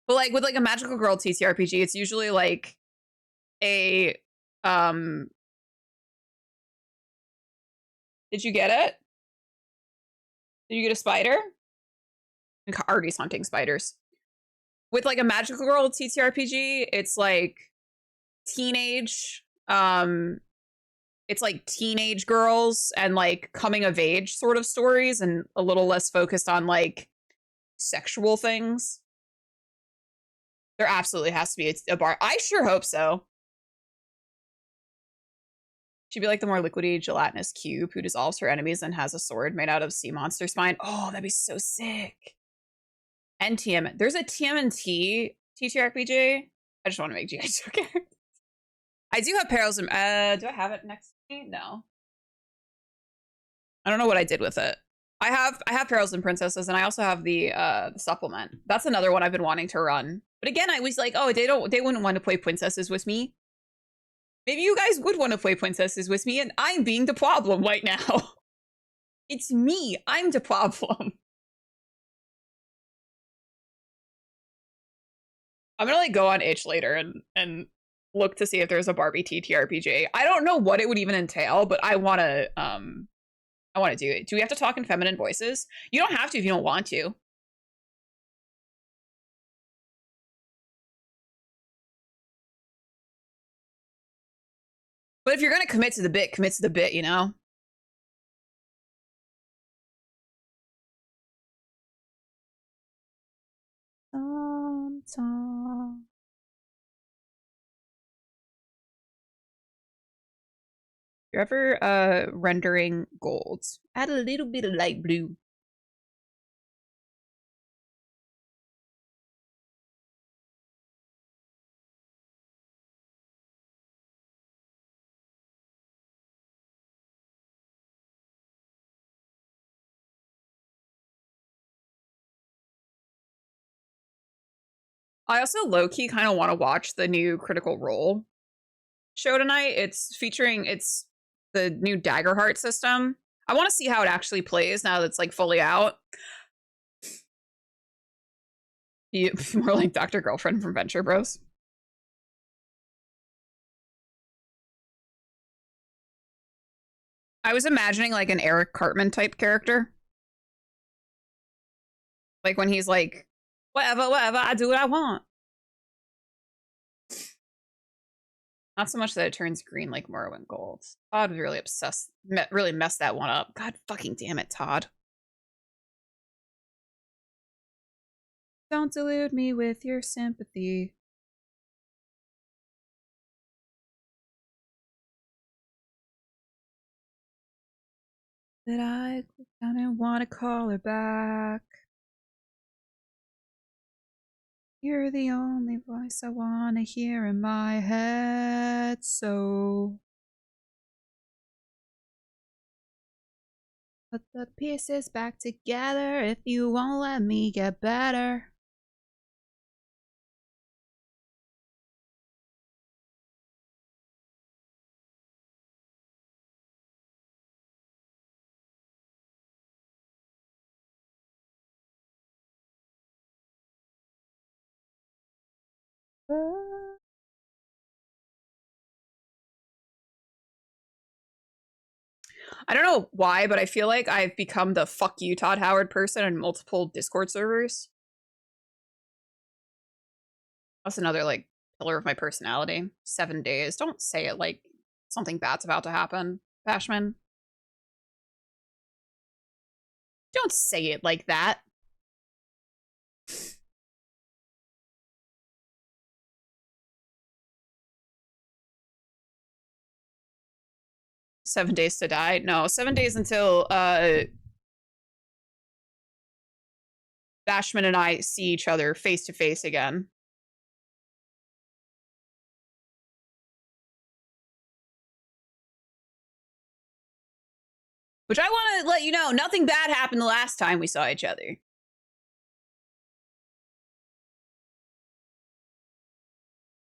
But like with like a magical girl TTRPG, it's usually like a did you get it? Did you get a spider? Artie's hunting spiders. With like a magical girl TTRPG, it's like teenage it's like teenage girls and like coming of age sort of stories and a little less focused on like sexual things. There absolutely has to be a bar. I sure hope so. She'd be like the more liquidy, gelatinous cube who dissolves her enemies and has a sword made out of sea monster spine. Oh, that'd be so sick. And TM. There's a TMNT TTRPG. I just want to make GI Joe characters. I do have Perils. Do I have it next to me? No. I don't know what I did with it. I have Perils and Princesses, and I also have the supplement. That's another one I've been wanting to run. But again, I was like, oh, they wouldn't want to play princesses with me. Maybe you guys would want to play princesses with me, and I'm being the problem right now. It's me. I'm the problem. I'm gonna like go on itch later and look to see if there's a Barbie TTRPG. I don't know what it would even entail, but I wanna do it. Do we have to talk in feminine voices? You don't have to if you don't want to. But if you're gonna commit to the bit, commit to the bit, you know? You're ever rendering gold, add a little bit of light blue. I also low-key kind of want to watch the new Critical Role show tonight. It's the new Daggerheart system. I want to see how it actually plays now that it's like fully out. More like Dr. Girlfriend from Venture Bros. I was imagining like an Eric Cartman type character. Like when he's like, whatever, I do what I want. Not so much that it turns green like Morrowind Gold. Todd was really obsessed, really messed that one up. God fucking damn it, Todd. Don't delude me with your sympathy. That I don't want to call her back. You're the only voice I want to hear in my head, so put the pieces back together if you won't let me get better. I don't know why, but I feel like I've become the fuck you, Todd Howard person in multiple Discord servers. That's another like pillar of my personality. 7 days. Don't say it like something bad's about to happen, Bashman. Don't say it like that. "7 days to die." No, 7 days until Bashman and I see each other face to face again. Which I want to let you know, nothing bad happened the last time we saw each other.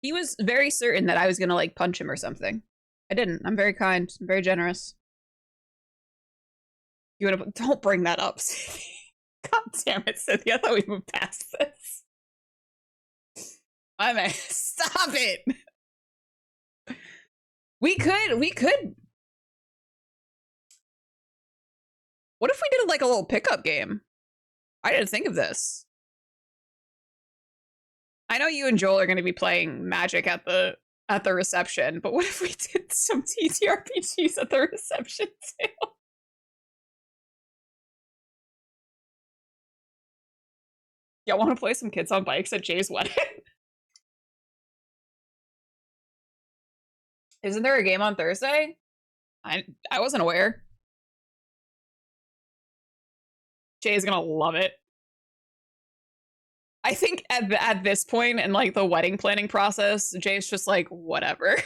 He was very certain that I was gonna like punch him or something. I didn't. I'm very kind. I'm very generous. You wanna don't bring that up, Cynthia. God damn it, Cynthia. I thought we moved past this. I mean, stop it. We could. What if we did like a little pickup game? I didn't think of this. I know you and Joel are going to be playing Magic at the reception, but what if we did some TTRPGs at the reception too? Y'all want to play some Kids on Bikes at Jay's wedding? Isn't there a game on Thursday? I wasn't aware. Jay's gonna love it. I think at this point in like the wedding planning process, Jay's just like, whatever.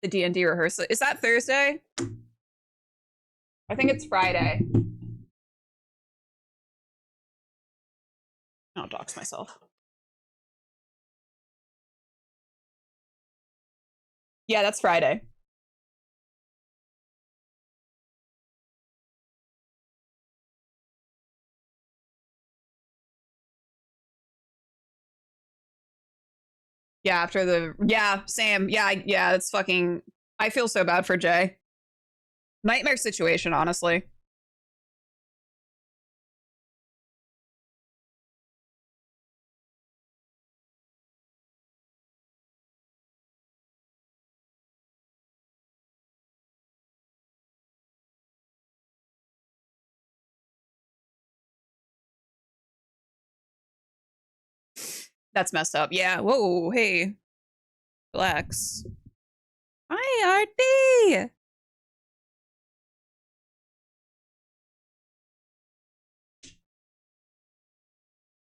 The D&D rehearsal. Is that Thursday? I think it's Friday. I'll dox myself. Yeah, that's Friday. Yeah, after the yeah, Sam. Yeah, it's fucking I feel so bad for Jay. Nightmare situation, honestly. That's messed up. Yeah. Whoa, hey. Relax. Hi, Artie.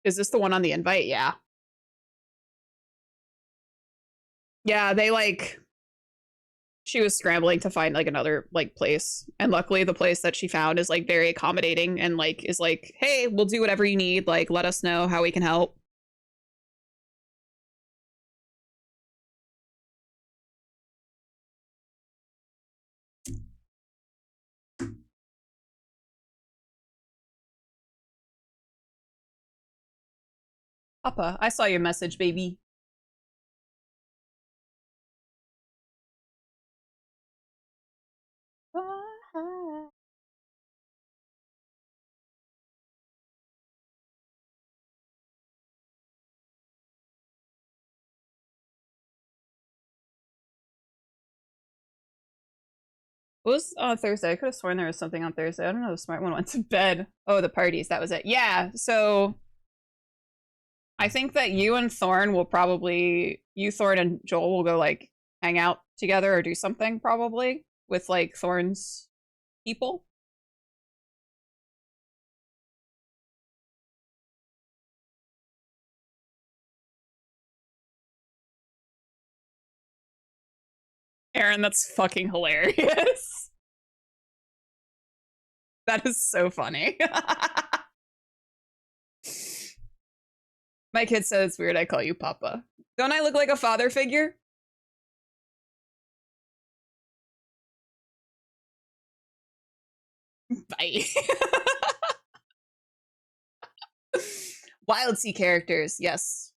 Is this the one on the invite? Yeah. Yeah, they like she was scrambling to find like another like place. And luckily the place that she found is like very accommodating and like is like, "Hey, we'll do whatever you need. Like let us know how we can help." Papa, I saw your message, baby. What was Thursday? I could have sworn there was something on Thursday. I don't know. The smart one went to bed. Oh, the parties. That was it. Yeah. So I think that you and Thorn will probably, you, Thorn, and Joel will go like hang out together or do something probably with like Thorn's people. Aaron, that's fucking hilarious. That is so funny. My kid said it's weird I call you Papa. Don't I look like a father figure? Bye. Wild Sea characters, yes.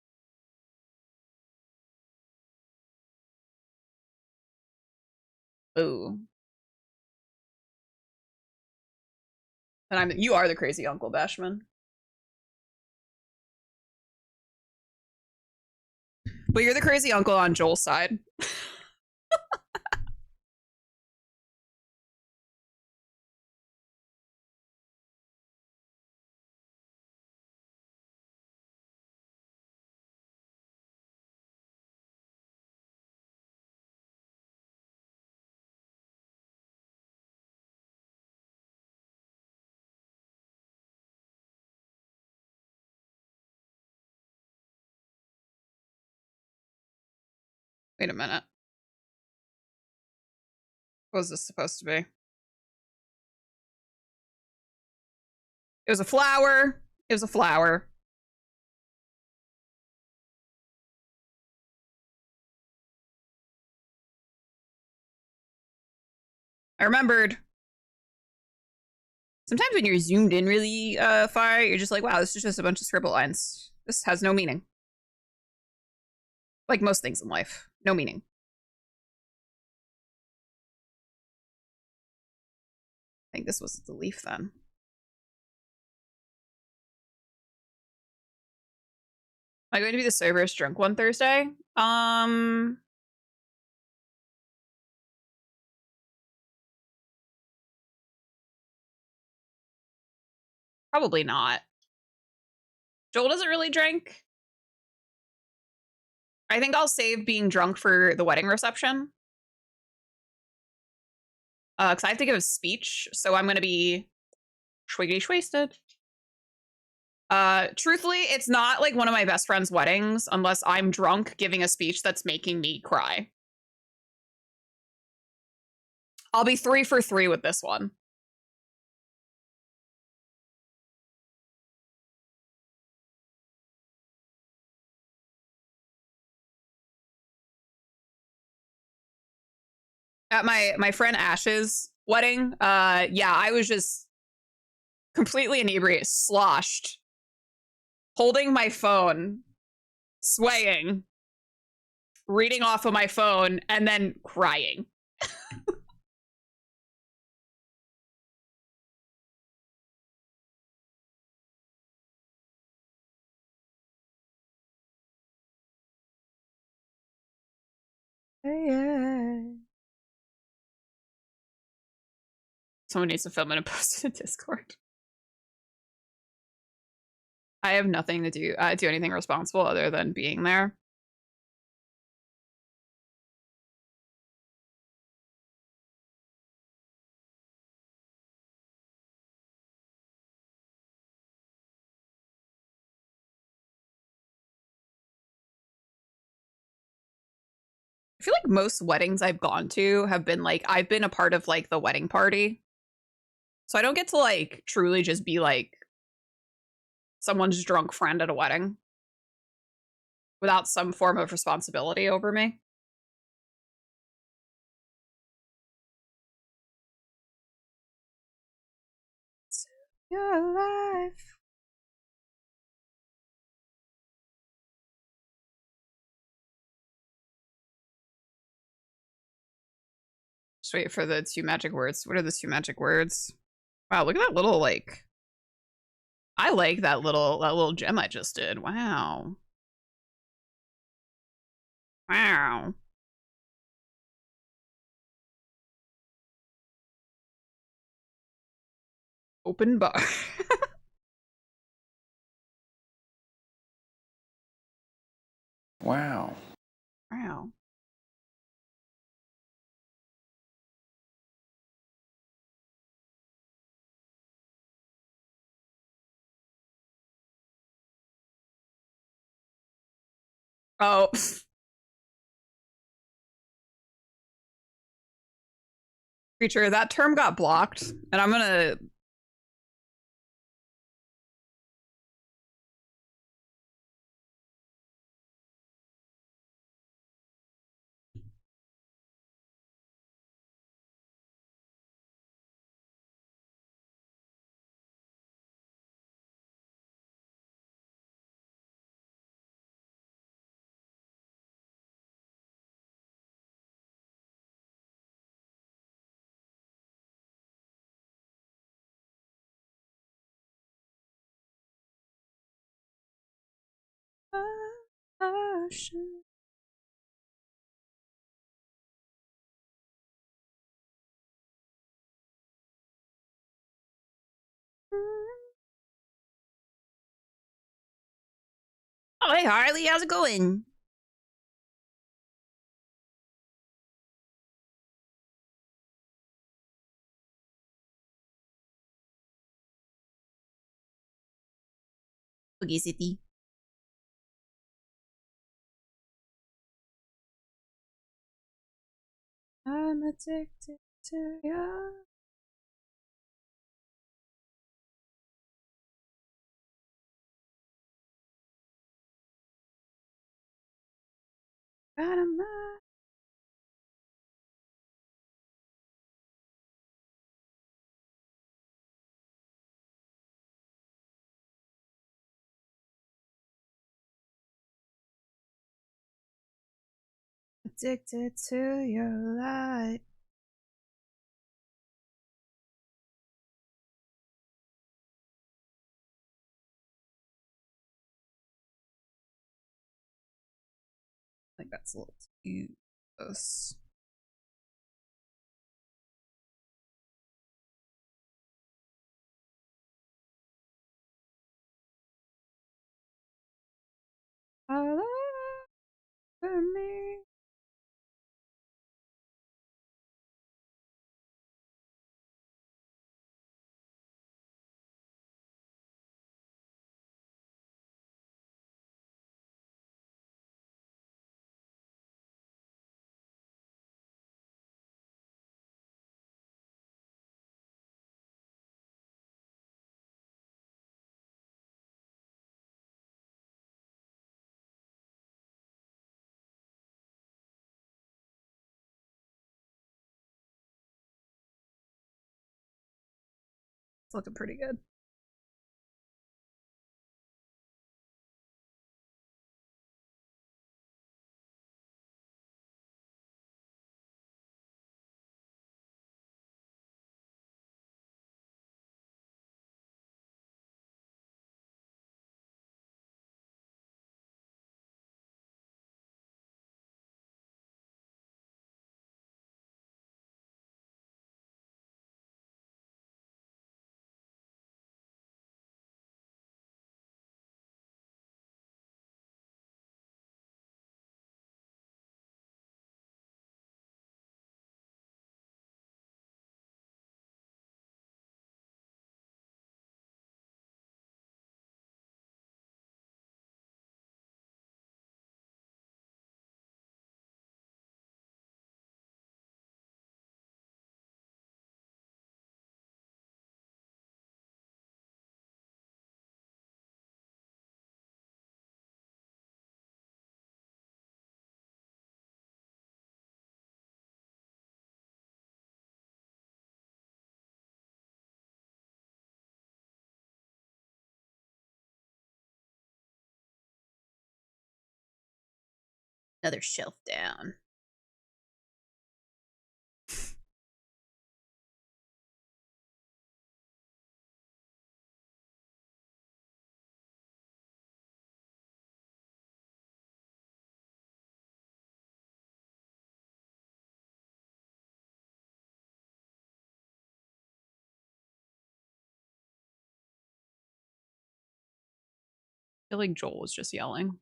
Ooh. And you are the crazy Uncle Bashman. But you're the crazy uncle on Joel's side. Wait a minute. What was this supposed to be? It was a flower. It was a flower. I remembered. Sometimes when you're zoomed in really far, you're just like, wow, this is just a bunch of scribble lines. This has no meaning. Like most things in life, no meaning. I think this was the leaf then. Am I going to be the soberest drunk one Thursday? Probably not. Joel doesn't really drink. I think I'll save being drunk for the wedding reception. Because I have to give a speech, so I'm going to be schwiggity wasted. Truthfully, it's not like one of my best friend's weddings unless I'm drunk giving a speech that's making me cry. I'll be 3 for 3 with this one. At my friend Ash's wedding, yeah, I was just completely inebriated, sloshed, holding my phone, swaying, reading off of my phone, and then crying. Someone needs to film it and post it in Discord. I have nothing to do anything responsible other than being there. I feel like most weddings I've gone to have been like, I've been a part of like the wedding party. So I don't get to like truly just be like someone's drunk friend at a wedding without some form of responsibility over me. Your life. Just wait for the 2 magic words. What are the 2 magic words? Wow, look at that little like. I like that little gem I just did. Wow. Wow. Open bar. Wow. Wow. Oh. Creature, that term got blocked, and I'm gonna. Oh, hey Harley, how's it going? Boogie City. I'm addicted to you. Addicted to your light. I think that's a little too close. All over me. It's looking pretty good. Another shelf down. I feel like Joel was just yelling.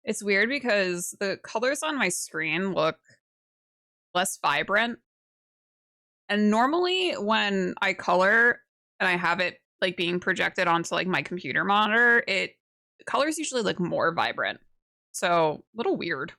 It's weird because the colors on my screen look less vibrant. And normally when I color and I have it like being projected onto like my computer monitor, it colors usually look more vibrant. So, a little weird.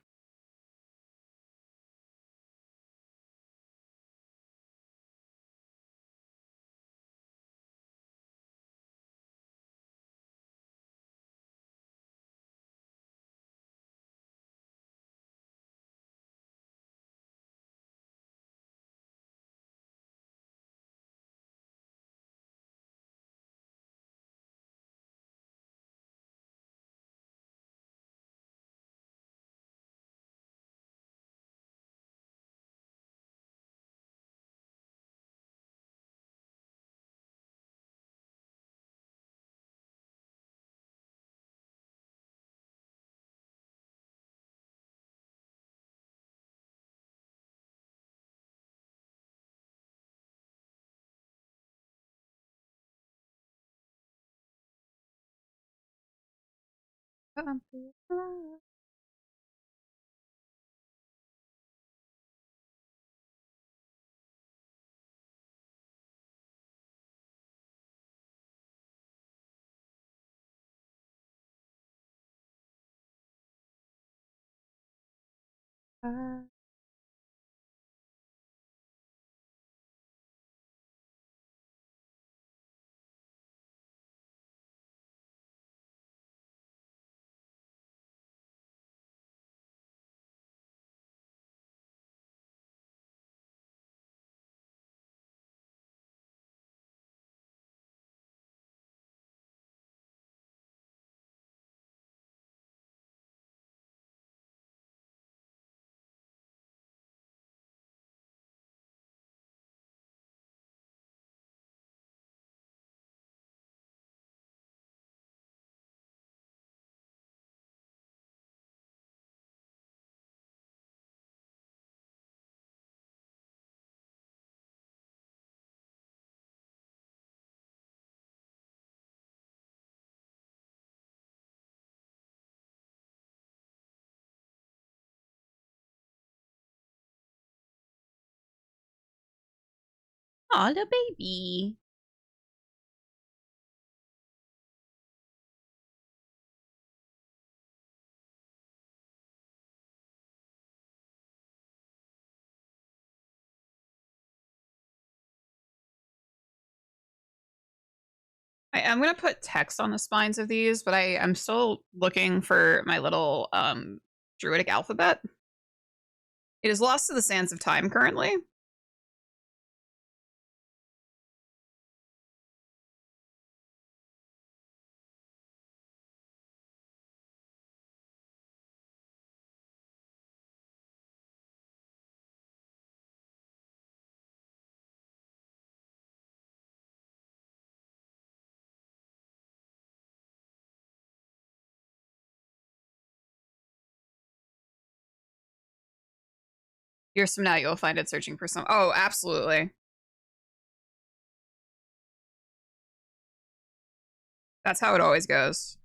Aw, little baby. I'm gonna put text on the spines of these, but I'm still looking for my little druidic alphabet. It is lost to the sands of time currently. Years from now, you'll find it searching for some. Oh, absolutely. That's how it always goes.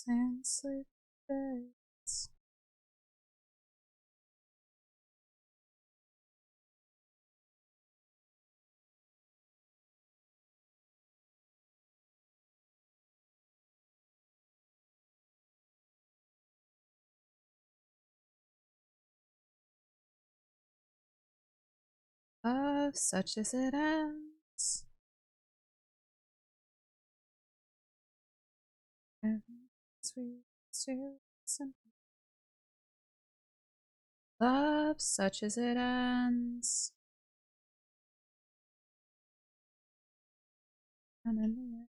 And sleep days. Of such as it ends. And sweet, still simple. Love such as it ends. Hallelujah.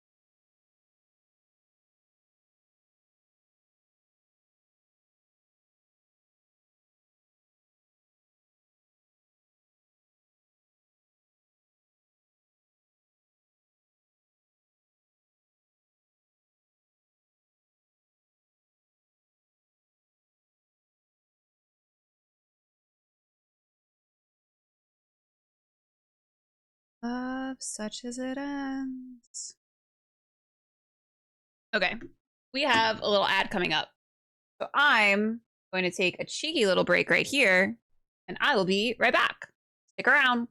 Love such as it ends. Okay, we have a little ad coming up. So I'm going to take a cheeky little break right here, and I will be right back. Stick around.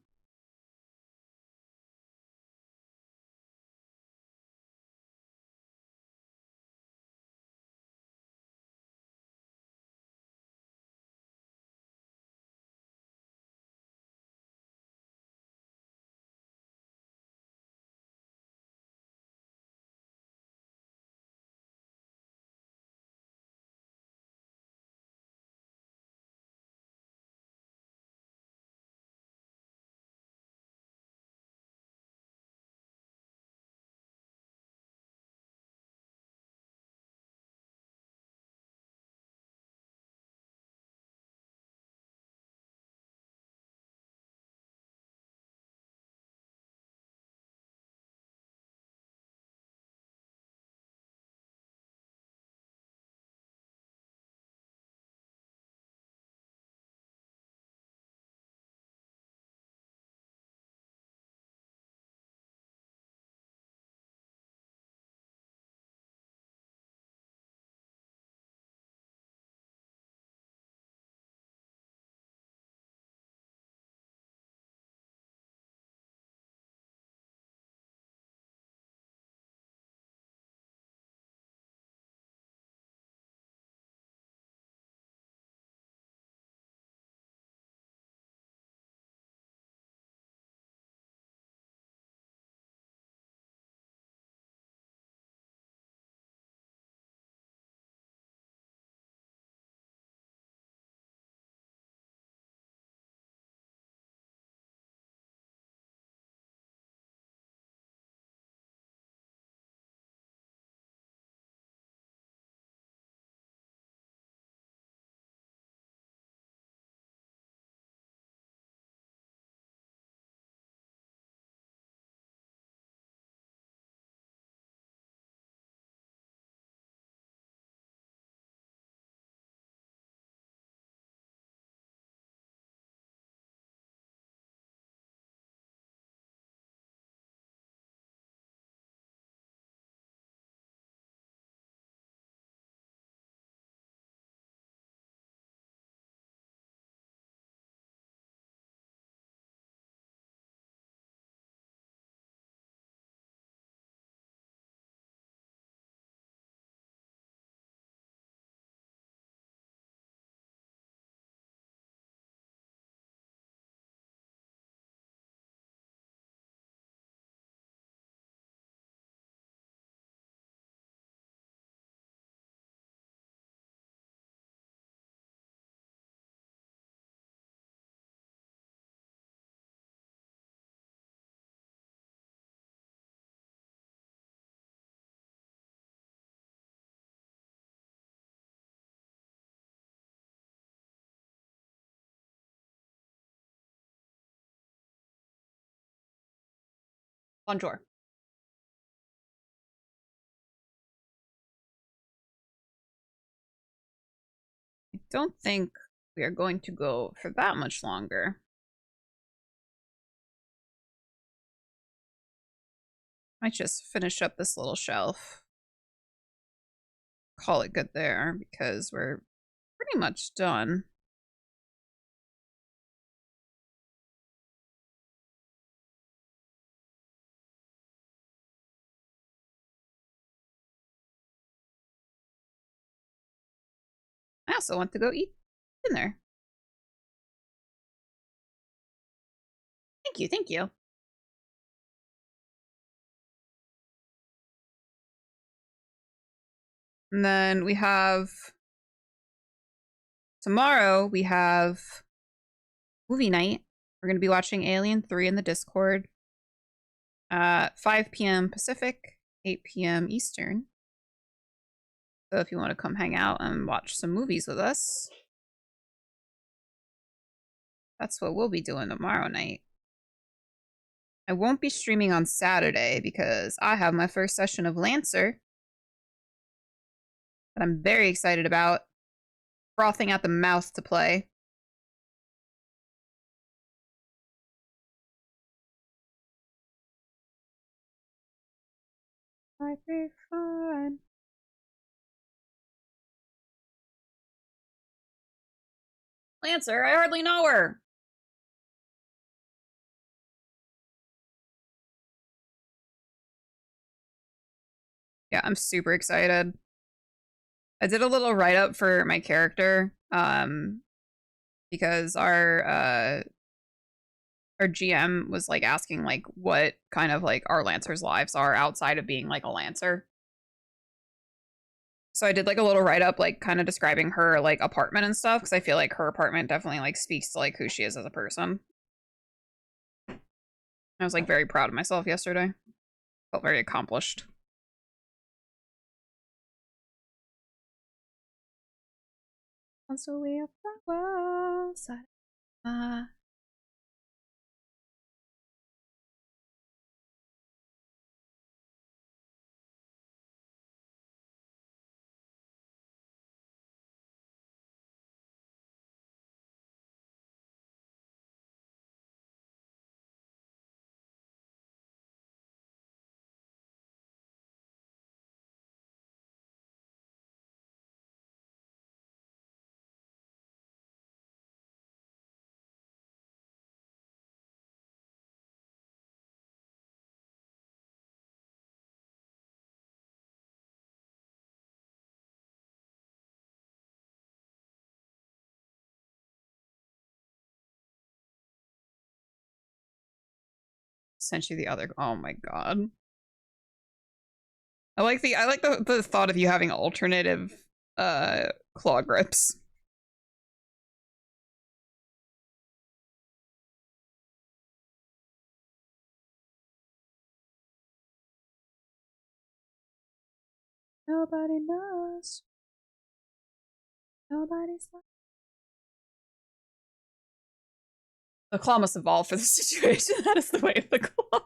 Bonjour. I don't think we are going to go for that much longer. Might just finish up this little shelf. Call it good there because we're pretty much done. I also want to go eat dinner. Thank you, thank you. And then we have tomorrow we have movie night. We're gonna be watching Alien 3 in the Discord. 5 p.m. Pacific, 8 p.m. Eastern. So if you want to come hang out and watch some movies with us, that's what we'll be doing tomorrow night. I won't be streaming on Saturday because I have my first session of Lancer that I'm very excited about. Frothing at the mouth to play. Might be fun. Lancer, I hardly know her. Yeah, I'm super excited. I did a little write up for my character, because our GM was like asking like what kind of like our Lancers' lives are outside of being like a Lancer. So I did like a little write up, like kind of describing her like apartment and stuff, because I feel like her apartment definitely like speaks to like who she is as a person. I was like very proud of myself yesterday. Felt very accomplished. Also, we have flowers. Sent you the other. Oh my god. I like the thought of you having alternative claw grips. Nobody knows. Nobody's. The claw must evolve for the situation. That is the way of the claw.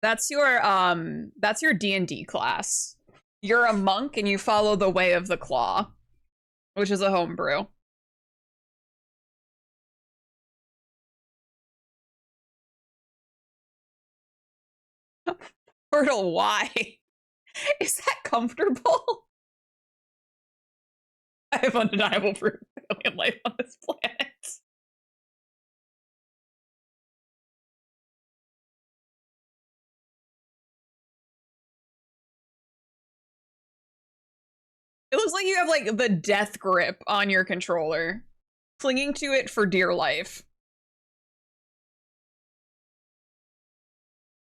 That's your D&D class. You're a monk and you follow the way of the claw, which is a homebrew. Portal, why? Is that comfortable? I have undeniable proof of alien life on this planet. It looks like you have like the death grip on your controller, clinging to it for dear life.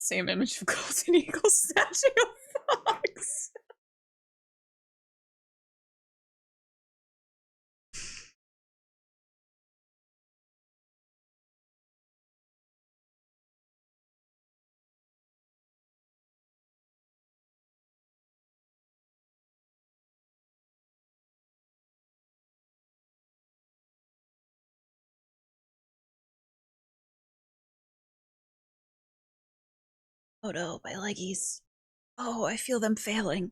Same image of Golden Eagle statue of Fox. Oh no, my leggies. Oh, I feel them failing.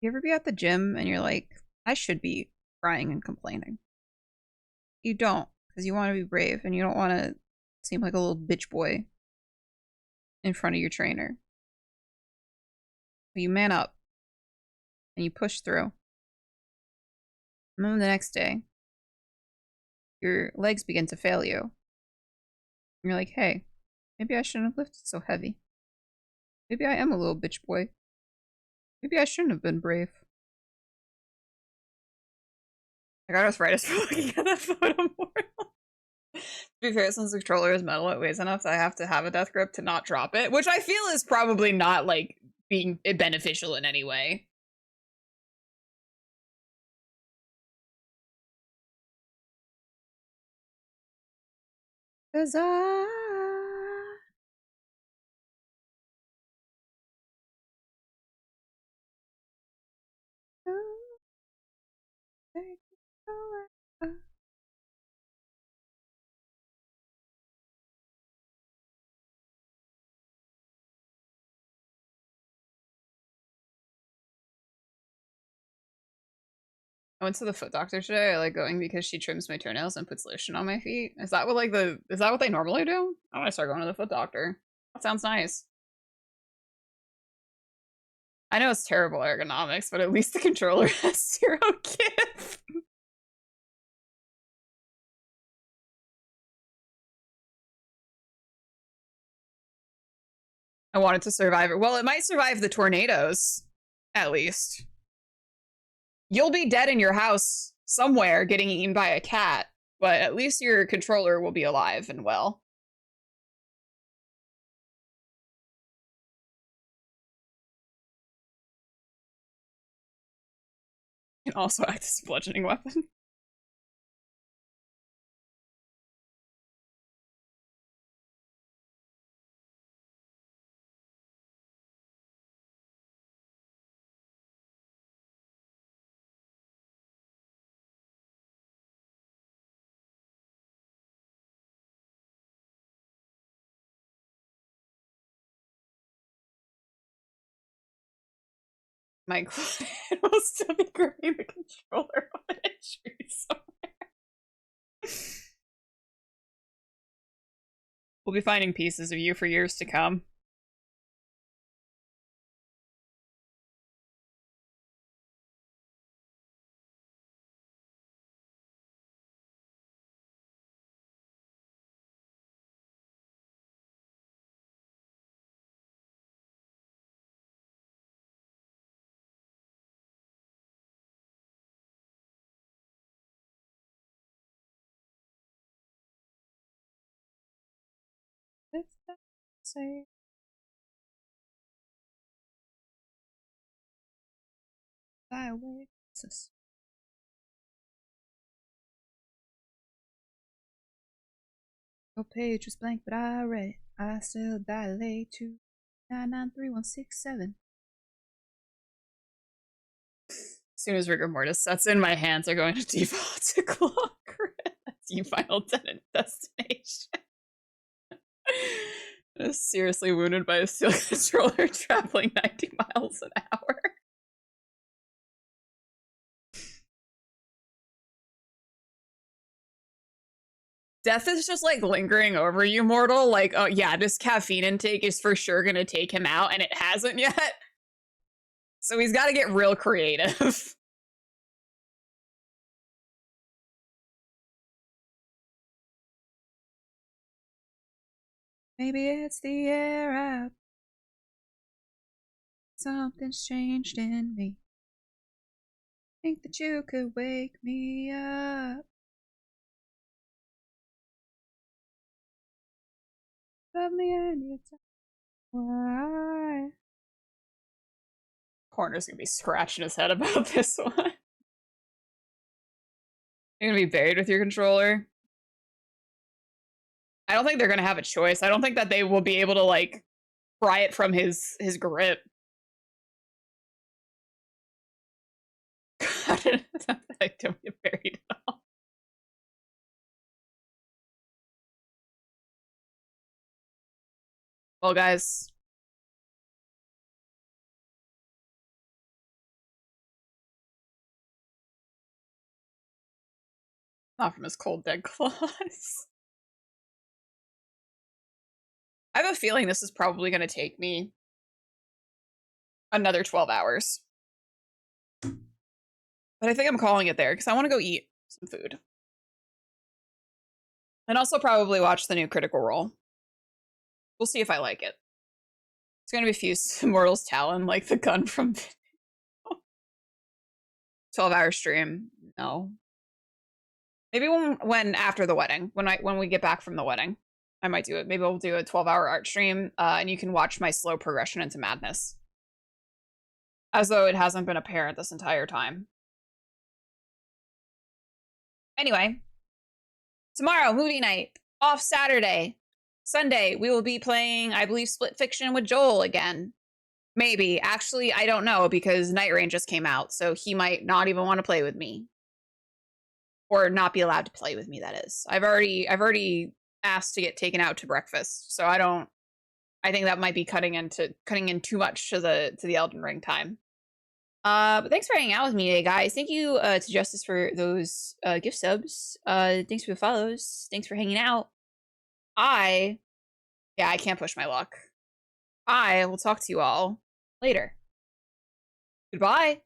You ever be at the gym and you're like, I should be crying and complaining? You don't, because you want to be brave and you don't want to seem like a little bitch boy in front of your trainer. But you man up and you push through. And then the next day, your legs begin to fail you. And you're like, hey, maybe I shouldn't have lifted so heavy. Maybe I am a little bitch boy. Maybe I shouldn't have been brave. I got arthritis for looking at that photo more. To be fair, since the controller is metal, it weighs enough that I have to have a death grip to not drop it, which I feel is probably not like being beneficial in any way. Cause I went to the foot doctor today. I like going because she trims my toenails and puts lotion on my feet. Is that what is that what they normally do? I want to start going to the foot doctor. That sounds nice. I know it's terrible ergonomics, but at least the controller has zero give. I wanted to survive it. Well, it might survive the tornadoes, at least. You'll be dead in your house somewhere getting eaten by a cat, but at least your controller will be alive and well. And also act as a bludgeoning weapon. My client will still be gripping the controller on an injury somewhere. We'll be finding pieces of you for years to come. Let's say fly away. Your page was blank, but I read it. I still dilate to 9931667. As soon as rigor mortis sets in, my hands are going to default to clock. That's you final destination. Seriously wounded by a steel controller traveling 90 miles an hour. Death is just like lingering over you, mortal. Like, oh yeah, this caffeine intake is for sure gonna take him out, and it hasn't yet. So he's got to get real creative. Maybe it's the air out. Something's changed in me. Think that you could wake me up. Love me anytime. Why? Corner's gonna be scratching his head about this one. You're gonna be buried with your controller. I don't think they're gonna have a choice. I don't think that they will be able to like pry it from his grip. I don't get buried at all. Well, guys, not from his cold dead claws. I have a feeling this is probably going to take me another 12 hours. But I think I'm calling it there because I want to go eat some food. And also probably watch the new Critical Role. We'll see if I like it. It's going to be Fuse Immortal's Talon, like the gun from 12-hour stream. No. Maybe when after the wedding, when we get back from the wedding, I might do it. Maybe we'll do a 12-hour art stream, and you can watch my slow progression into madness. As though it hasn't been apparent this entire time. Anyway, tomorrow, movie night, off Saturday. Sunday, we will be playing, I believe, Split Fiction with Joel again. Maybe. Actually, I don't know because Night Rain just came out, so he might not even want to play with me. Or not be allowed to play with me, that is. I've already asked to get taken out to breakfast, so I think that might be cutting in too much to the Elden Ring time. But thanks for hanging out with me today, guys. Thank you to Justice for those gift subs. Thanks for the follows. Thanks for hanging out. I can't push my luck. I will talk to you all later. Goodbye.